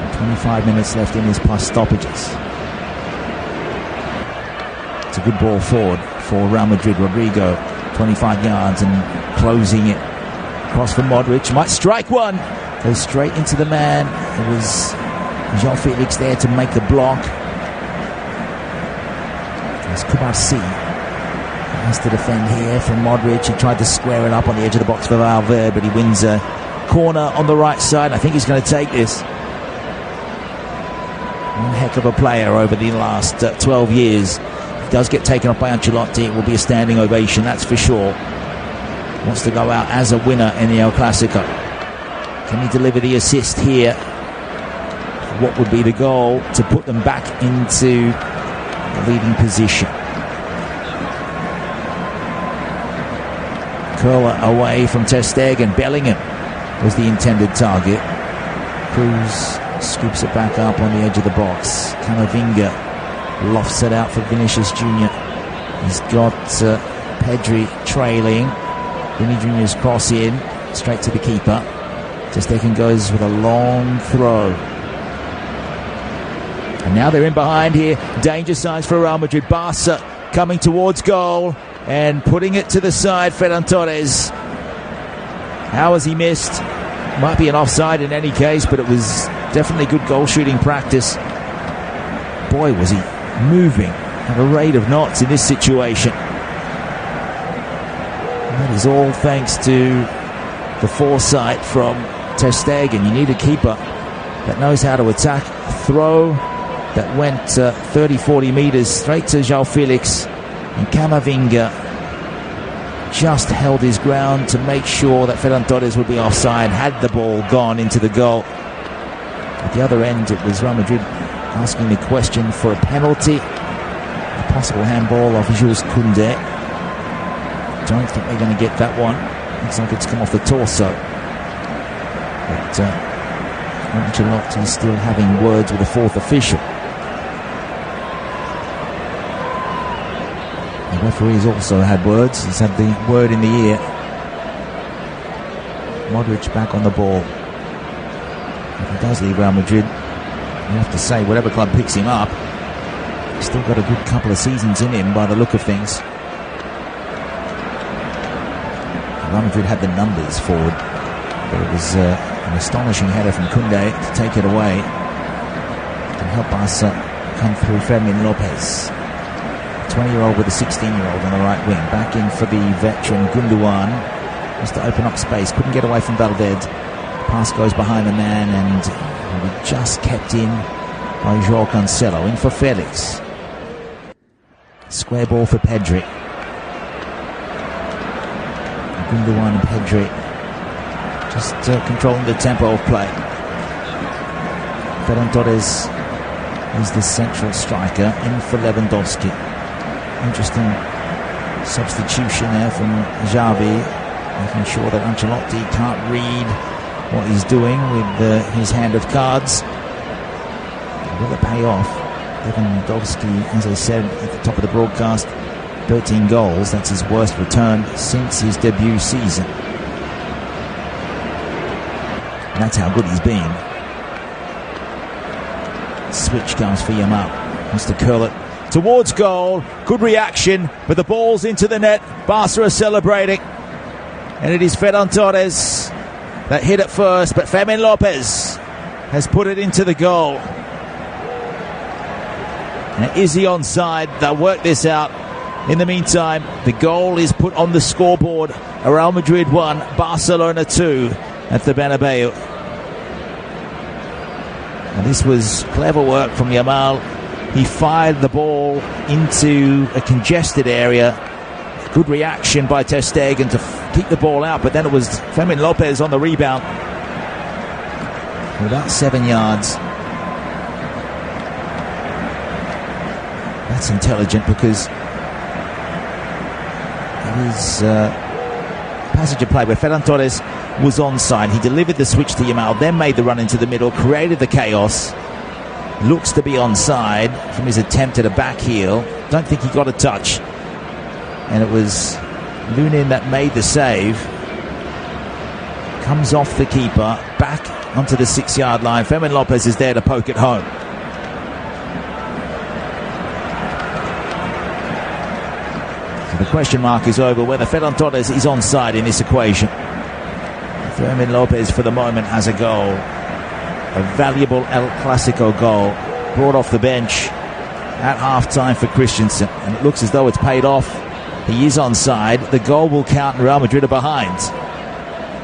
And 25 minutes left in his plus stoppages. It's a good ball forward for Real Madrid. Rodrigo, 25 yards and closing it across from Modric. Might strike one. Goes straight into the man. It was João Felix there to make the block. As Kubarsi has to defend here from Modric. He tried to square it up on the edge of the box for Valverde, but he wins a corner on the right side. I think he's going to take this. One heck of a player over the last 12 years. He does get taken off by Ancelotti. It will be a standing ovation, that's for sure. Wants to go out as a winner in the El Clásico. Can he deliver the assist here? What would be the goal to put them back into the leading position? Curler away from Ter Stegen. Bellingham was the intended target. Cruz scoops it back up on the edge of the box. Camavinga lofts it out for Vinicius Jr. He's got Pedri trailing. Vinny Jr.'s cross in straight to the keeper. Ter Stegen goes with a long throw. And now they're in behind here. Danger signs for Real Madrid. Barca coming towards goal and putting it to the side. Ferran Torres. How has he missed? Might be an offside in any case, but it was definitely good goal shooting practice. Boy, was he moving at a rate of knots in this situation. And that is all thanks to the foresight from Ter Stegen. You need a keeper that knows how to attack. A throw that went 30-40 meters straight to João Felix, and Camavinga just held his ground to make sure that Ferran Torres would be offside had the ball gone into the goal. At the other end, it was Real Madrid asking the question for a penalty, a possible handball of Jules Koundé. Don't think they're going to get that one. Looks like it's come off the torso. But Ancelotti is still having words with the fourth official. The referee's also had words. He's had the word in the ear. Modric back on the ball. If he does leave Real Madrid, you have to say, whatever club picks him up, he's still got a good couple of seasons in him by the look of things. Real Madrid had the numbers forward, but it was an astonishing header from Koundé to take it away and help Barca come through. Fermin Lopez, 20-year-old with a 16-year-old on the right wing. Back in for the veteran Gundogan. Just to open up space. Couldn't get away from Valverde. Pass goes behind the man and will be just kept in by João Cancelo. In for Felix. Square ball for Pedri. Gundogan and Pedri just controlling the tempo of play. Ferran Torres is the central striker. In for Lewandowski. Interesting substitution there from Xavi, making sure that Ancelotti can't read what he's doing with his hand of cards. Will it pay off? Lewandowski, as I said at the top of the broadcast, 13 goals. That's his worst return since his debut season. And that's how good he's been. Switch comes for Yamal. Wants to curl it towards goal. Good reaction, but the ball's into the net. Barca are celebrating. And it is Ferran Torres that hit it first, but Fermin Lopez has put it into the goal. Now, is he onside? They'll work this out. In the meantime, the goal is put on the scoreboard. Real Madrid 1, Barcelona 2 at the Bernabéu. And this was clever work from Yamal. He fired the ball into a congested area. Good reaction by Ter Stegen to keep the ball out, but then it was Fermin Lopez on the rebound. for about 7 yards. That's intelligent because it is passage of play where Ferran Torres was onside. He delivered the switch to Yamal, then made the run into the middle, created the chaos. Looks to be onside from his attempt at a back heel. Don't think he got a touch. And it was Lunin that made the save. Comes off the keeper, back onto the 6-yard line. Fermin Lopez is there to poke it home. So the question mark is over whether Ferran Torres is onside in this equation. Fermin Lopez for the moment has a goal, a valuable El Clásico goal, brought off the bench at half-time for Christensen, and it looks as though it's paid off. He is onside. The goal will count, and Real Madrid are behind.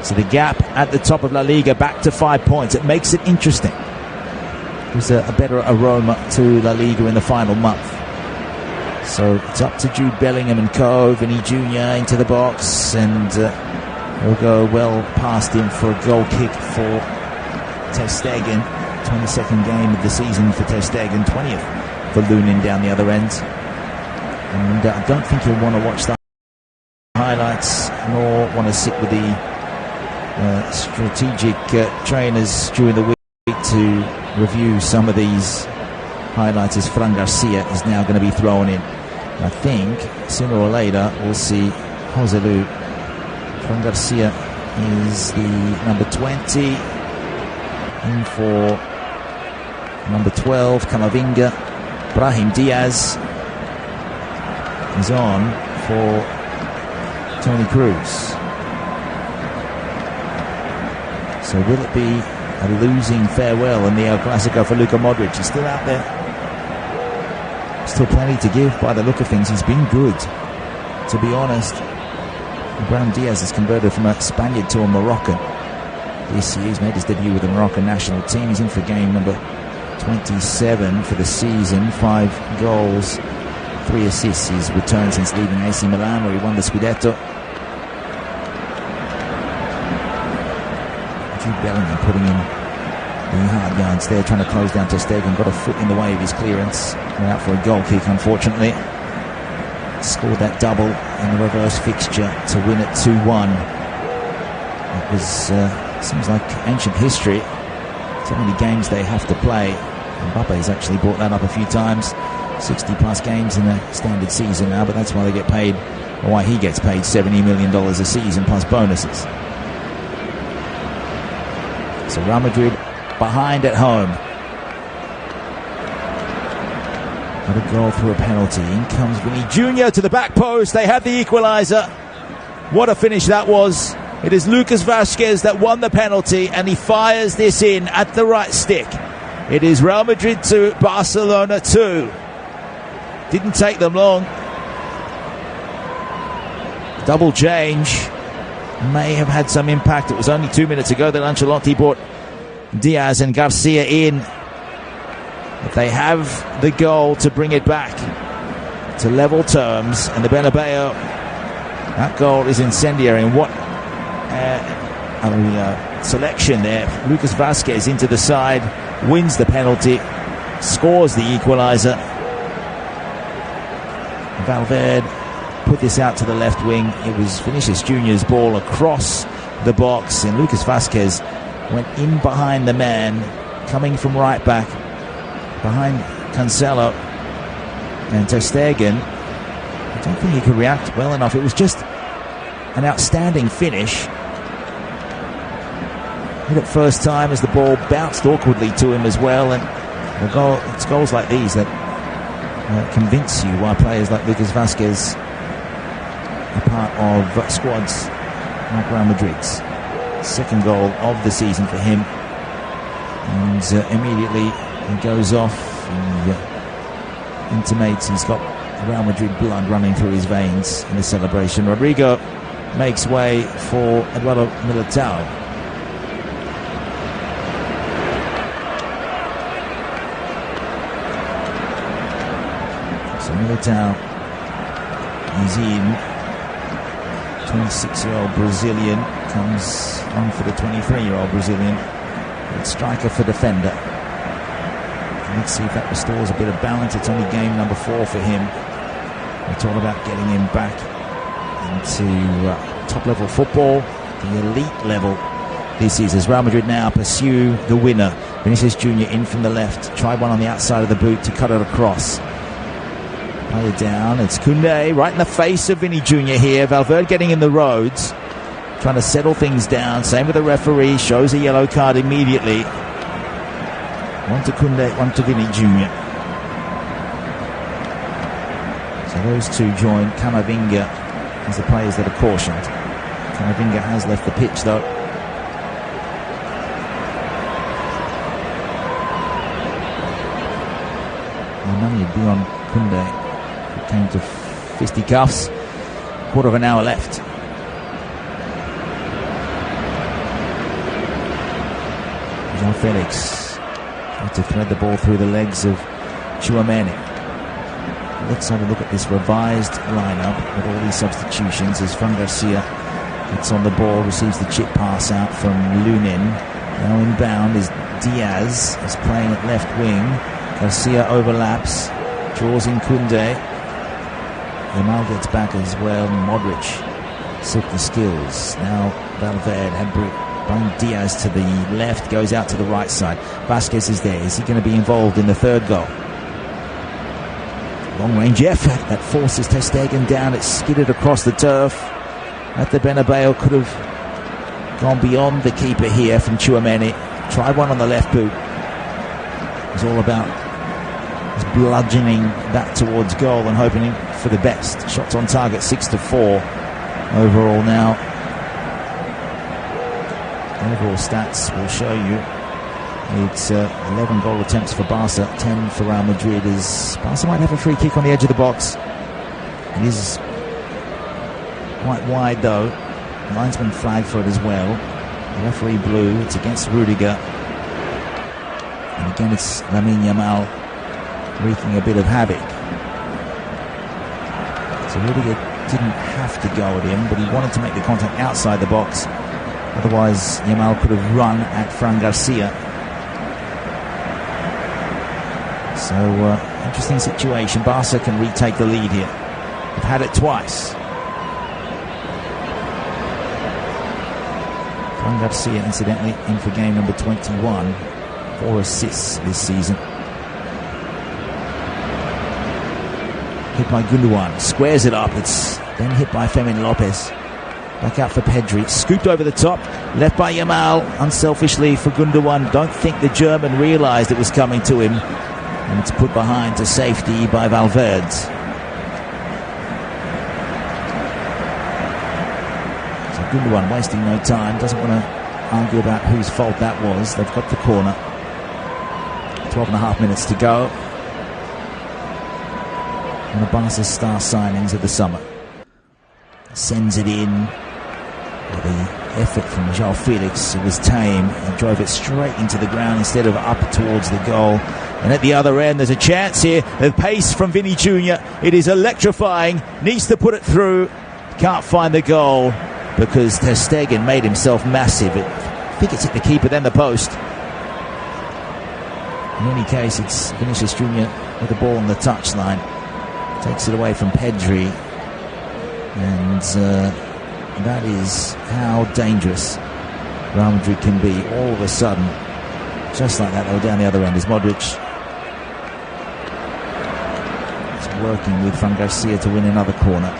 So the gap at the top of La Liga back to 5 points. It makes it interesting. There's a better aroma to La Liga in the final month. So it's up to Jude Bellingham and co. Vinny Jr. into the box, and he'll go well past him for a goal kick for Ter Stegen. 22nd game of the season for Ter Stegen, 20th for Lunin down the other end. And I don't think you'll want to watch the highlights nor want to sit with the strategic trainers during the week to review some of these highlights, as Fran Garcia is now going to be thrown in. I think sooner or later we'll see Joselu. Fran Garcia is the number 20, in for number 12, Camavinga. Brahim Diaz is on for Toni Kroos. So will it be a losing farewell in the El Clásico for Luka Modric? He's still out there. Still plenty to give by the look of things. He's been good, to be honest. Brahim Diaz has converted from a Spaniard to a Moroccan this year. He's made his debut with the Moroccan national team. He's in for game number 27 for the season. 5 goals, 3 assists. His return since leaving AC Milan, where he won the Scudetto. Jude Bellingham putting in the hard yards there, trying to close down Ter Stegen. Got a foot in the way of his clearance. Went out for a goal kick, unfortunately. Scored that double in the reverse fixture to win it 2-1. It was seems like ancient history. So many games they have to play. Mbappe's actually brought that up a few times. 60 plus games in a standard season now, but that's why they get paid, or why he gets paid $70 million a season plus bonuses. So Real Madrid behind at home. Got a goal through a penalty. In comes Vinny Jr. to the back post. They have the equaliser. What a finish that was. It is Lucas Vazquez that won the penalty, and he fires this in at the right stick. It is Real Madrid 2, Barcelona 2. Didn't take them long. Double change may have had some impact. It was only 2 minutes ago that Ancelotti brought Diaz and Garcia in. But they have the goal to bring it back to level terms, and the Bernabéu, that goal is incendiary. And what selection there. Lucas Vazquez into the side, wins the penalty, scores the equaliser. Valverde put this out to the left wing. It was Vinicius Jr.'s ball across the box, and Lucas Vazquez went in behind the man, coming from right back, behind Cancelo and Ter Stegen. I don't think he could react well enough. It was just an outstanding finish. Hit it first time as the ball bounced awkwardly to him as well, and it's goals like these that convince you why players like Lucas Vazquez are part of squads like Real Madrid's. Second goal of the season for him, and immediately he goes off. He intimates he's got Real Madrid blood running through his veins in the celebration. Rodrigo makes way for Eduardo Militao. So Militao is in. 26-year-old Brazilian comes on for the 23-year-old Brazilian. Good striker for defender. Let's see if that restores a bit of balance. It's only game number 4 for him. It's all about getting him back into top-level football, the elite level this is, as Real Madrid now pursue the winner. Vinicius Jr. in from the left. Tried one on the outside of the boot to cut it across. Play it down. It's Koundé right in the face of Vinny Jr. here. Valverde getting in the roads, trying to settle things down. Same with the referee. Shows a yellow card immediately. One to Koundé, one to Vinny Jr. So those two join Camavinga as the players that are cautioned. Camavinga has left the pitch though. The money would be on Koundé. It came to fisticuffs. Quarter of an hour left. Jean Felix to thread the ball through the legs of Tchouaméni. Let's have a look at this revised lineup with all these substitutions as Fran Garcia gets on the ball, receives the chip pass out from Lunin. Now inbound is Diaz, is playing at left wing. Garcia overlaps, draws in Koundé. Yamal gets back as well. Modric, silky skills. Now Valverde had bring Diaz to the left, goes out to the right side. Vazquez is there. Is he going to be involved in the third goal? Long range effort that forces Ter Stegen down. It's skidded across the turf at the Bernabéu. Could have gone beyond the keeper here from Tchouaméni. Tried one on the left boot. It was all about just bludgeoning that towards goal and hoping for the best. Shots on target 6-4 overall now. Overall stats will show you it's 11 goal attempts for Barca, 10 for Real Madrid. As Barca might have a free kick on the edge of the box. It is quite wide though. The linesman flagged for it as well. The referee blew. It's against Rudiger. And again it's Lamine Yamal wreaking a bit of havoc. So Rudiger didn't have to go at him, but he wanted to make the contact outside the box. Otherwise, Yamal could have run at Fran Garcia. So, interesting situation. Barca can retake the lead here. They've had it twice. Fran Garcia, incidentally, in for game number 21. 4 assists this season. Hit by Gundogan. Squares it up. It's then hit by Fermin Lopez. Back out for Pedri, scooped over the top, left by Yamal, unselfishly for Gundogan. Don't think the German realised it was coming to him, and it's put behind to safety by Valverde. So Gundogan wasting no time, doesn't want to argue about whose fault that was. They've got the corner. 12 and a half minutes to go. One of Barca's star signings of the summer. Sends it in. The effort from João Felix, it was tame and drove it straight into the ground instead of up towards the goal. And at the other end there's a chance here. The pace from Vinny Jr. It is electrifying. Needs to put it through. Can't find the goal because Ter Stegen made himself massive. I think it's hit the keeper then the post. In any case, it's Vinicius Jr. with the ball on the touchline. Takes it away from Pedri. And that is how dangerous Real Madrid can be. All of a sudden, just like that, they were down the other end. Is Modric is working with Fran Garcia to win another corner.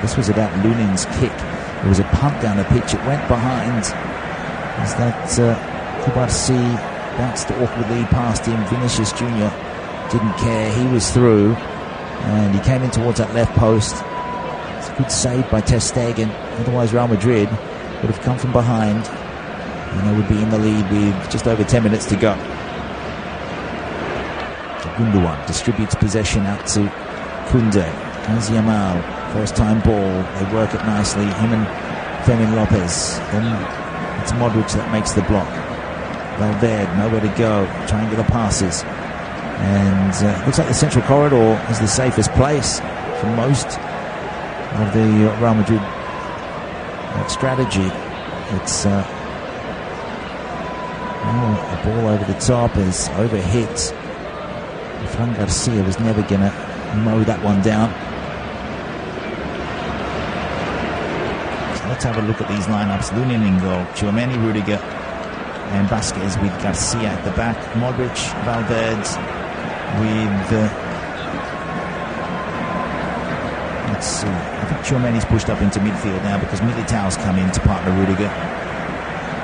This was about Lunin's kick. There was a punt down the pitch. It went behind. As that Kubarsi bounced awkwardly past him. Vinicius Jr. didn't care. He was through. And he came in towards that left post. It's a good save by Ter Stegen. Otherwise, Real Madrid would have come from behind. And they would be in the lead with just over 10 minutes to go. So Gundogan distributes possession out to Koundé. Has Yamal. First time ball. They work it nicely. Him and Fermin Lopez. Then it's Modric that makes the block. Valverde, nowhere to go. Triangular passes. And looks like the central corridor is the safest place for most of the Real Madrid strategy. It's a ball over the top is overhit. Fran Garcia was never going to mow that one down. So let's have a look at these lineups. Lunin in goal, Tchouaméni, Rudiger and Vazquez with Garcia at the back. Modric, Valverde with let's see, I think Tchouaméni's pushed up into midfield now because Militao's come in to partner Rudiger.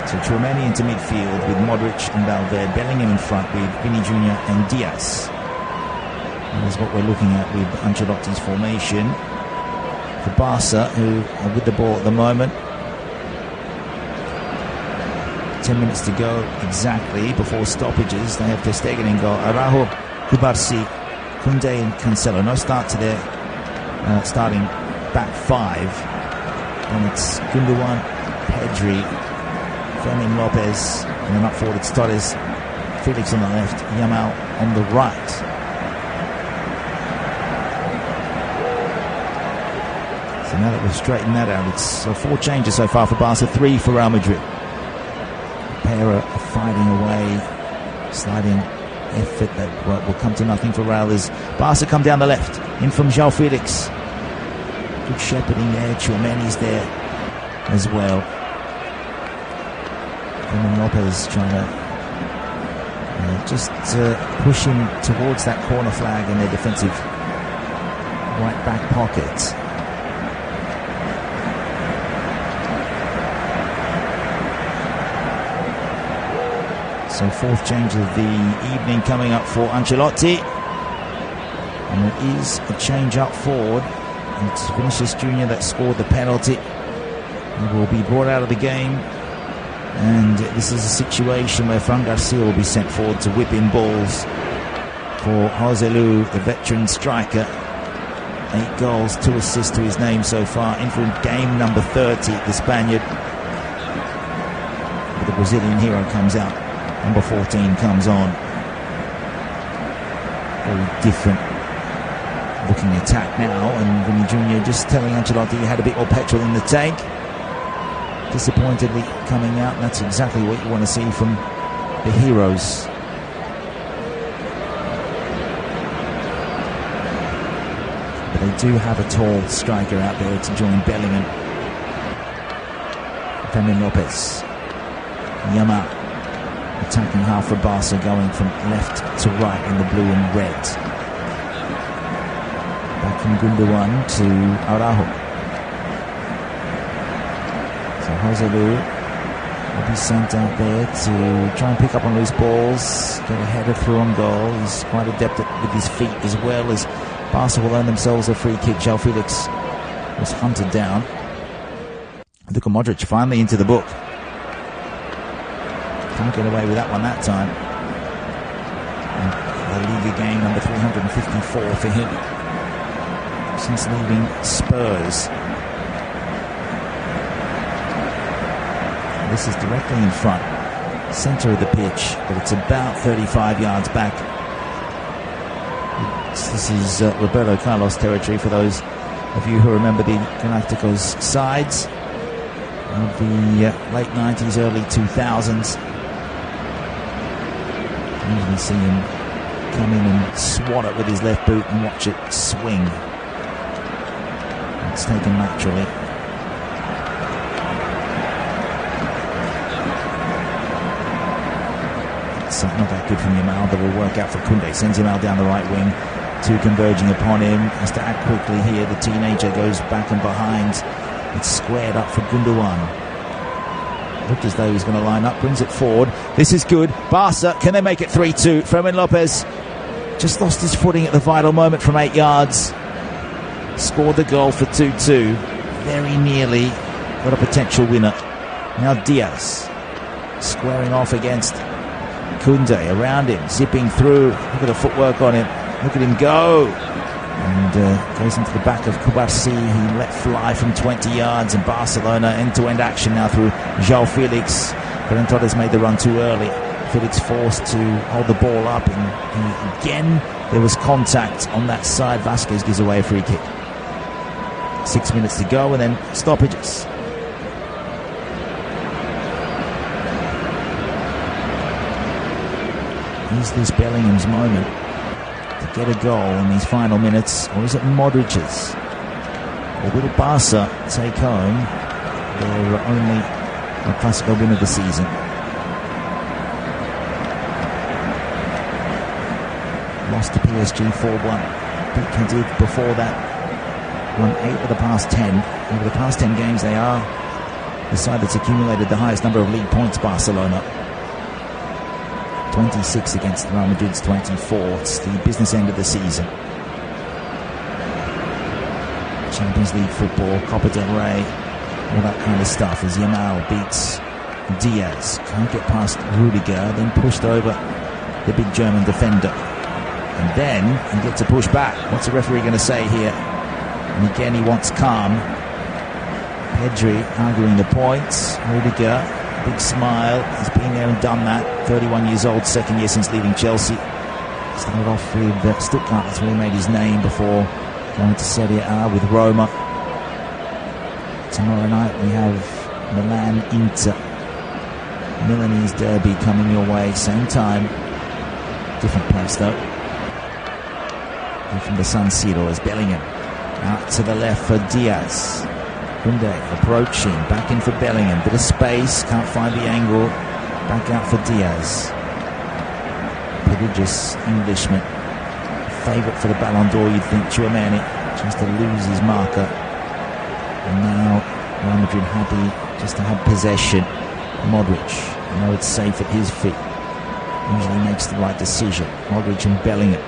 So Tchouaméni into midfield with Modric and Valverde, Bellingham in front with Vini Jr and Diaz. That is what we're looking at with Ancelotti's formation for Barca, who are with the ball at the moment. 10 minutes to go exactly before stoppages. They have Ter Stegen in goal, Araujo, Cubarsí, Koundé and Cancelo. No start to their starting back five. And it's Gundogan, Pedri, Fermin Lopez, and then up forward it's Torres, Felix on the left, Yamal on the right. So now that we've straightened that out, it's 4 changes so far for Barca, 3 for Real Madrid. Pair are fighting away, sliding effort that will come to nothing for Real as Barca come down the left. In from João Felix. Good shepherding there, Tchouaméni's there as well. Fermin Lopez trying to just push him towards that corner flag in their defensive right back pocket. So 4th change of the evening coming up for Ancelotti. And it is a change up forward. It's Vinicius Jr that scored the penalty. He will be brought out of the game. And this is a situation where Fran Garcia will be sent forward to whip in balls for Joselu, the veteran striker. 8 goals, 2 assists to his name so far. In for game number 30, the Spaniard. But the Brazilian hero comes out. Number 14 comes on. Very different looking attack now, and Vini Jr just telling Ancelotti he had a bit more petrol in the tank. Disappointedly coming out, and that's exactly what you want to see from the heroes. But they do have a tall striker out there to join Bellingham. Fermin Lopez, Yamal, attacking half for Barca, going from left to right in the blue and red. Back from Gundogan to Araujo. So Joselu will be sent out there to try and pick up on loose balls, get a header through on goal. He's quite adept with his feet as well, as Barca will earn themselves a free kick. João Felix was hunted down. Luka Modric finally into the book. Can't get away with that one that time. And La Liga game number 354 for him since leaving Spurs. This is directly in front, centre of the pitch, but it's about 35 yards back. This is Roberto Carlos territory for those of you who remember the Galacticos sides of the late 90s, early 2000s. You usually see him come in and swat it with his left boot and watch it swing. It's taken naturally. It's not that good from Yamal, but will work out for Koundé. Sends Yamal down the right wing, 2 converging upon him. Has to act quickly here. The teenager goes back and behind. It's squared up for Gundogan. Looked as though he's going to line up, brings it forward. This is good. Barca, can they make it 3-2? Fermin Lopez just lost his footing at the vital moment from 8 yards. Scored the goal for 2-2. Very nearly got a potential winner. Now Diaz squaring off against Koundé, around him, zipping through. Look at the footwork on him. Look at him go. And goes into the back of Cubarsí. He let fly from 20 yards, and Barcelona end-to-end action now through João Felix. Ferran Torres made the run too early. Felix forced to hold the ball up, and again there was contact on that side. Vazquez gives away a free kick. 6 minutes to go, and then stoppages. Is this Bellingham's moment to get a goal in these final minutes, or is it Modric's? Or will Barca take home their only Clásico win of the season? Lost to PSG 4-1. Beat Cadiz before that. Won 8 of the past 10. Over the past 10 games, they are the side that's accumulated the highest number of league points, Barcelona. 26 against Real Madrid's 24. It's the business end of the season. Champions League football, Copa del Rey, all that kind of stuff. As Yamal beats Diaz, can't get past Rudiger, then pushed over the big German defender, and then he gets a push back. What's the referee going to say here? And again, he wants calm. Pedri arguing the points. Rudiger, big smile. He's been there and done that. 31 years old, second year since leaving Chelsea. Started off with Stuttgart, that's where he made his name before going to Serie A with Roma. Tomorrow night we have Milan-Inter. Milanese derby coming your way, same time. Different place though. And from the San Siro as Bellingham. Out to the left for Diaz. Koundé approaching, back in for Bellingham. Bit of space, can't find the angle. Back out for Diaz. Prodigious Englishman. Favourite for the Ballon d'Or, you'd think. Tchouameni just to lose his marker. And now Real Madrid happy just to have possession. Modric, you know it's safe at his feet. Usually makes the right decision. Modric and Bellingham.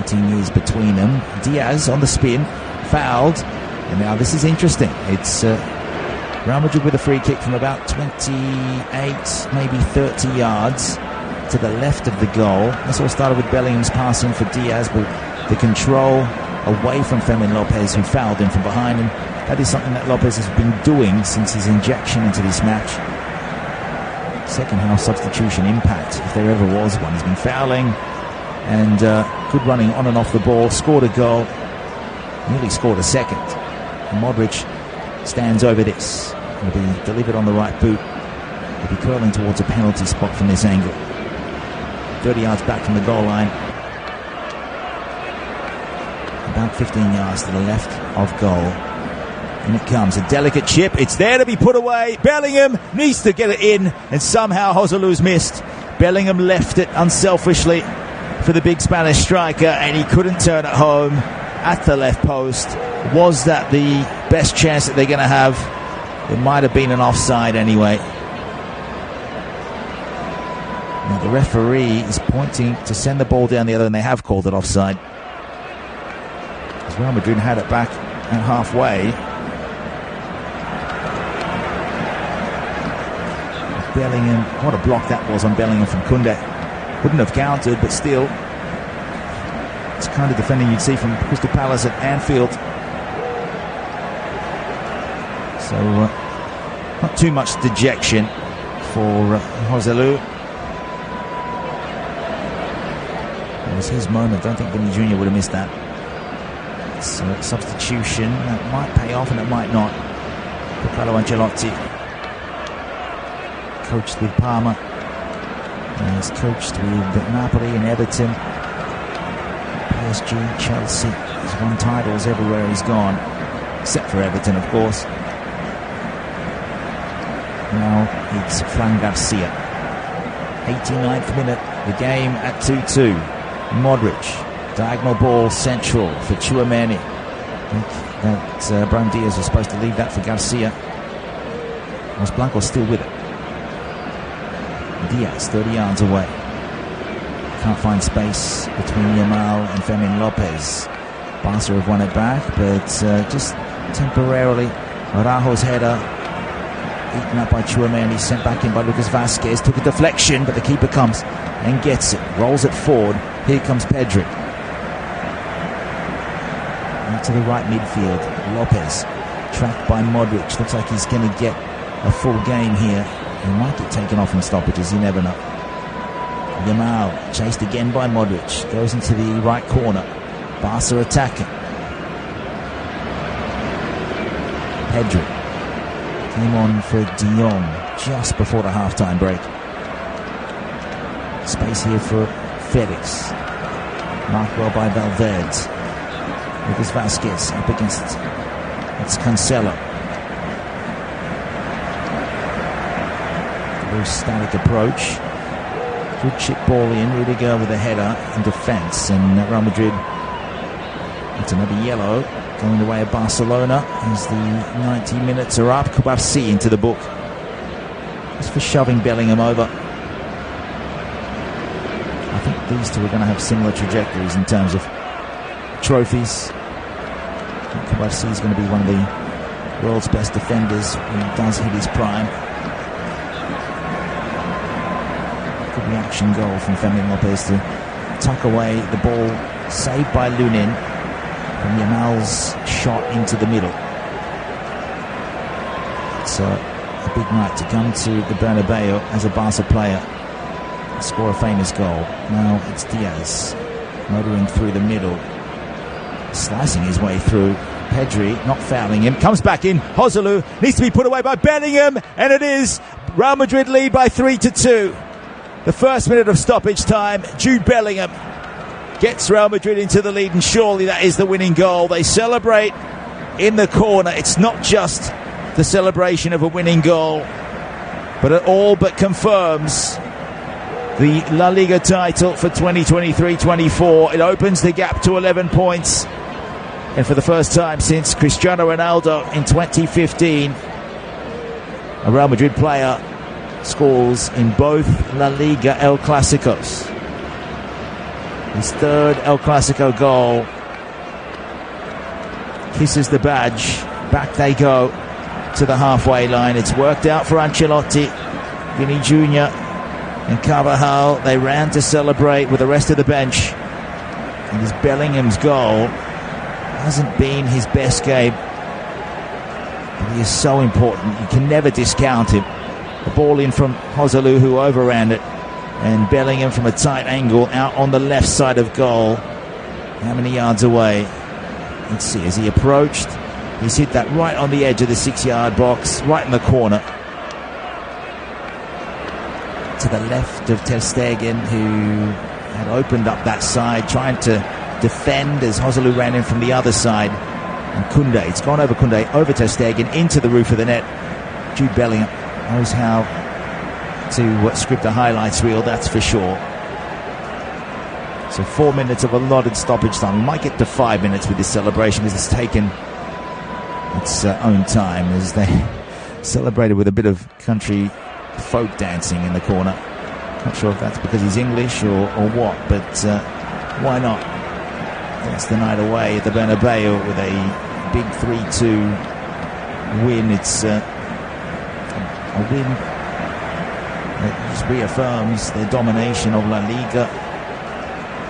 18 years between them. Diaz on the spin, fouled. And now this is interesting. It's Real Madrid with a free kick from about 28, maybe 30 yards to the left of the goal. This all started with Bellingham's passing for Diaz, but the control away from Fermin Lopez, who fouled him from behind. And that is something that Lopez has been doing since his injection into this match. Second half substitution impact, if there ever was one. He's been fouling and good running on and off the ball. Scored a goal, nearly scored a second. And Modric stands over this. Will be delivered on the right boot. Will be curling towards a penalty spot from this angle. 30 yards back from the goal line. About 15 yards to the left of goal. And it comes, a delicate chip. It's there to be put away. Bellingham needs to get it in, and somehow Joselu's missed. Bellingham left it unselfishly for the big Spanish striker, and he couldn't turn it home at the left post. Was that the best chance that they're going to have? It might have been an offside anyway. Now the referee is pointing to send the ball down the other, and they have called it offside. As Real Madrid had it back at halfway. Bellingham, what a block that was on Bellingham from Koundé. Wouldn't have counted, but still, it's the kind of defending you'd see from Crystal Palace at Anfield. So, not too much dejection for Joselu. It was his moment. I don't think Vinicius Jr would have missed that. It's a substitution that might pay off and it might not. For Carlo Ancelotti, coached with Parma, and he's coached with Napoli and Everton, PSG, Chelsea. He's won titles everywhere he's gone, except for Everton, of course. Now it's Fran Garcia. 89th minute, the game at 2-2. Modric, diagonal ball central for Tchouameni. I think that Brahim Diaz was supposed to leave that for Garcia. Was Blancos still with it? Diaz, 30 yards away. Can't find space between Yamal and Fermin Lopez. Barca have won it back, but just temporarily. Araujo's header eaten up by Tchouameni, sent back in by Lucas Vazquez. Took a deflection, but the keeper comes and gets it. Rolls it forward. Here comes Pedri. Out to the right midfield. Lopez, tracked by Modric. Looks like he's going to get a full game here. He might get taken off in stoppages, you never know. Yamal, chased again by Modric. Goes into the right corner. Barca attacking. Pedri came on for De Jong just before the half-time break. Space here for Felix. Marked well by Valverde. With Vazquez up against it. It's Cancelo. Very static approach. Good chip ball in. Rudiger with a header in defence. And Real Madrid, it's another yellow going the way of Barcelona as the 90 minutes are up. Kubarsi into the book. Just for shoving Bellingham over. I think these two are going to have similar trajectories in terms of trophies. Kubarsi is going to be one of the world's best defenders when he does hit his prime. Good reaction goal from Fermin Lopez to tuck away the ball, saved by Lunin from Yamal's shot into the middle. It's a big night to come to the Bernabéu as a Barca player, score a famous goal. Now it's Diaz motoring through the middle, slicing his way through. Pedri not fouling him, comes back in. Joselu needs to be put away by Bellingham, and it is. Real Madrid lead by 3-2. The first minute of stoppage time, Jude Bellingham gets Real Madrid into the lead, and surely that is the winning goal. They celebrate in the corner. It's not just the celebration of a winning goal, but it all but confirms the La Liga title for 2023-24. It opens the gap to 11 points. And for the first time since Cristiano Ronaldo in 2015, a Real Madrid player scores in both La Liga El Clásicos. His third El Clásico goal kisses the badge. Back they go to the halfway line. It's worked out for Ancelotti. Vinny Jr. and Carvajal, they ran to celebrate with the rest of the bench. And it's Bellingham's goal. Hasn't been his best game, but he is so important. You can never discount him. The ball in from Joselu, who overran it, and Bellingham from a tight angle out on the left side of goal. How many yards away? Let's see, as he approached, he's hit that right on the edge of the 6-yard box, right in the corner, to the left of Ter Stegen, who had opened up that side, trying to defend as Joselu ran in from the other side. And Koundé, it's gone over Koundé, over Ter Stegen, into the roof of the net. Jude Bellingham knows how to script a highlights reel, that's for sure. So 4 minutes of allotted stoppage time. We might get to 5 minutes with this celebration, because it's taken its own time as they celebrated with a bit of country folk dancing in the corner. Not sure if that's because he's English or what, but why not? It's the night away at the Bernabéu with a big 3-2 win. It's a win that just reaffirms their domination of La Liga.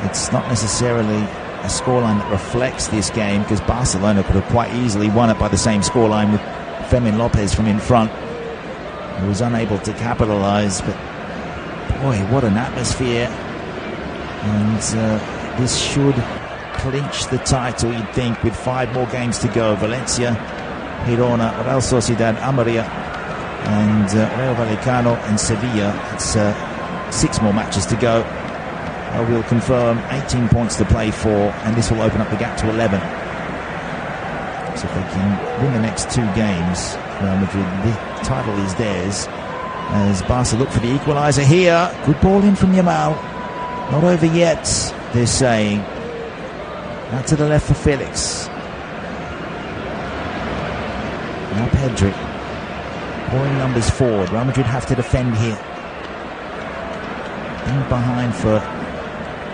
It's not necessarily a scoreline that reflects this game, because Barcelona could have quite easily won it by the same scoreline with Fermin Lopez from in front. He was unable to capitalise, but boy, what an atmosphere. And this should clinch the title, you'd think, with 5 more games to go. Valencia, Girona, Real Sociedad, Almería, and Rayo Vallecano and Sevilla. It's 6 more matches to go. We'll confirm 18 points to play for, and this will open up the gap to 11. So if they can win the next 2 games, Real Madrid, the title is theirs. As Barca look for the equaliser here. Good ball in from Yamal. Not over yet, they're saying. Out to the left for Felix. Now Pedri. Pouring numbers forward. Real Madrid have to defend here. Being behind for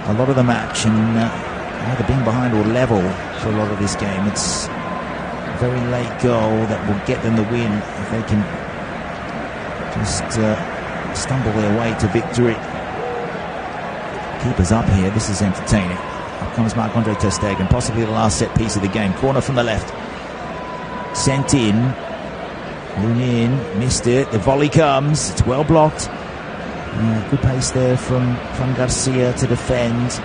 a lot of the match, and either being behind or level for a lot of this game. It's a very late goal that will get them the win if they can just stumble their way to victory. Keepers up here. This is entertaining. Up comes Marc-Andre Ter Stegen, possibly the last set piece of the game. Corner from the left. Sent in. Lunin missed it. The volley comes. It's well blocked. Good pace there from Garcia to defend.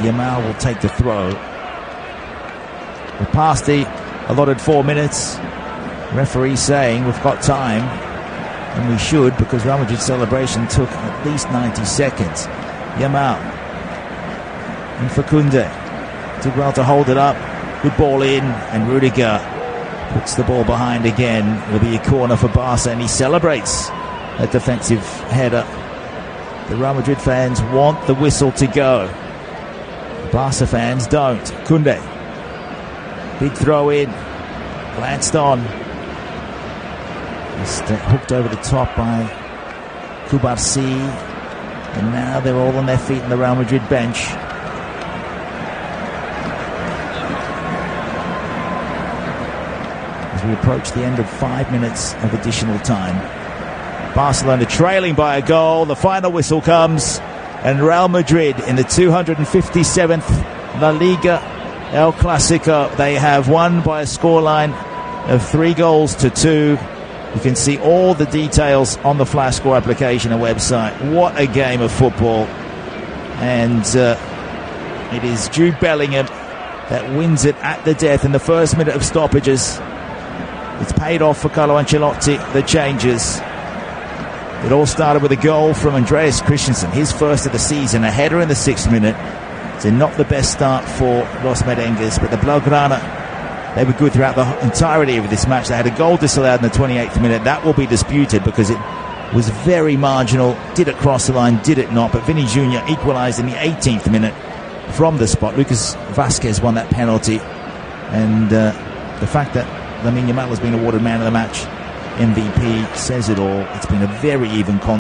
Yamal will take the throw. We're past the allotted 4 minutes. Referee saying we've got time, and we should, because Real Madrid's celebration took at least 90 seconds. Yamal and Fakunde did well to hold it up. Good ball in, and Rudiger puts the ball behind again. It'll be a corner for Barca, and he celebrates a defensive header. The Real Madrid fans want the whistle to go. The Barca fans don't. Kunde, big throw in, glanced on. Just hooked over the top by Kubarsi, and now they're all on their feet in the Real Madrid bench. As we approach the end of 5 minutes of additional time, Barcelona trailing by a goal. The final whistle comes, and Real Madrid in the 257th La Liga El Clásico, they have won by a scoreline of 3-2. You can see all the details on the Flash Score application and website. What a game of football. And it is Jude Bellingham that wins it at the death in the first minute of stoppages. It's paid off for Carlo Ancelotti, the changes. It all started with a goal from Andreas Christensen, his first of the season, a header in the 6th minute. So not the best start for Los Merengues, but the Blaugrana, they were good throughout the entirety of this match. They had a goal disallowed in the 28th minute. That will be disputed because it was very marginal. Did it cross the line? Did it not? But Vinny Jr. equalised in the 18th minute from the spot. Lucas Vazquez won that penalty. And the fact that Lamine Yamal has been awarded man of the match MVP says it all. It's been a very even contest.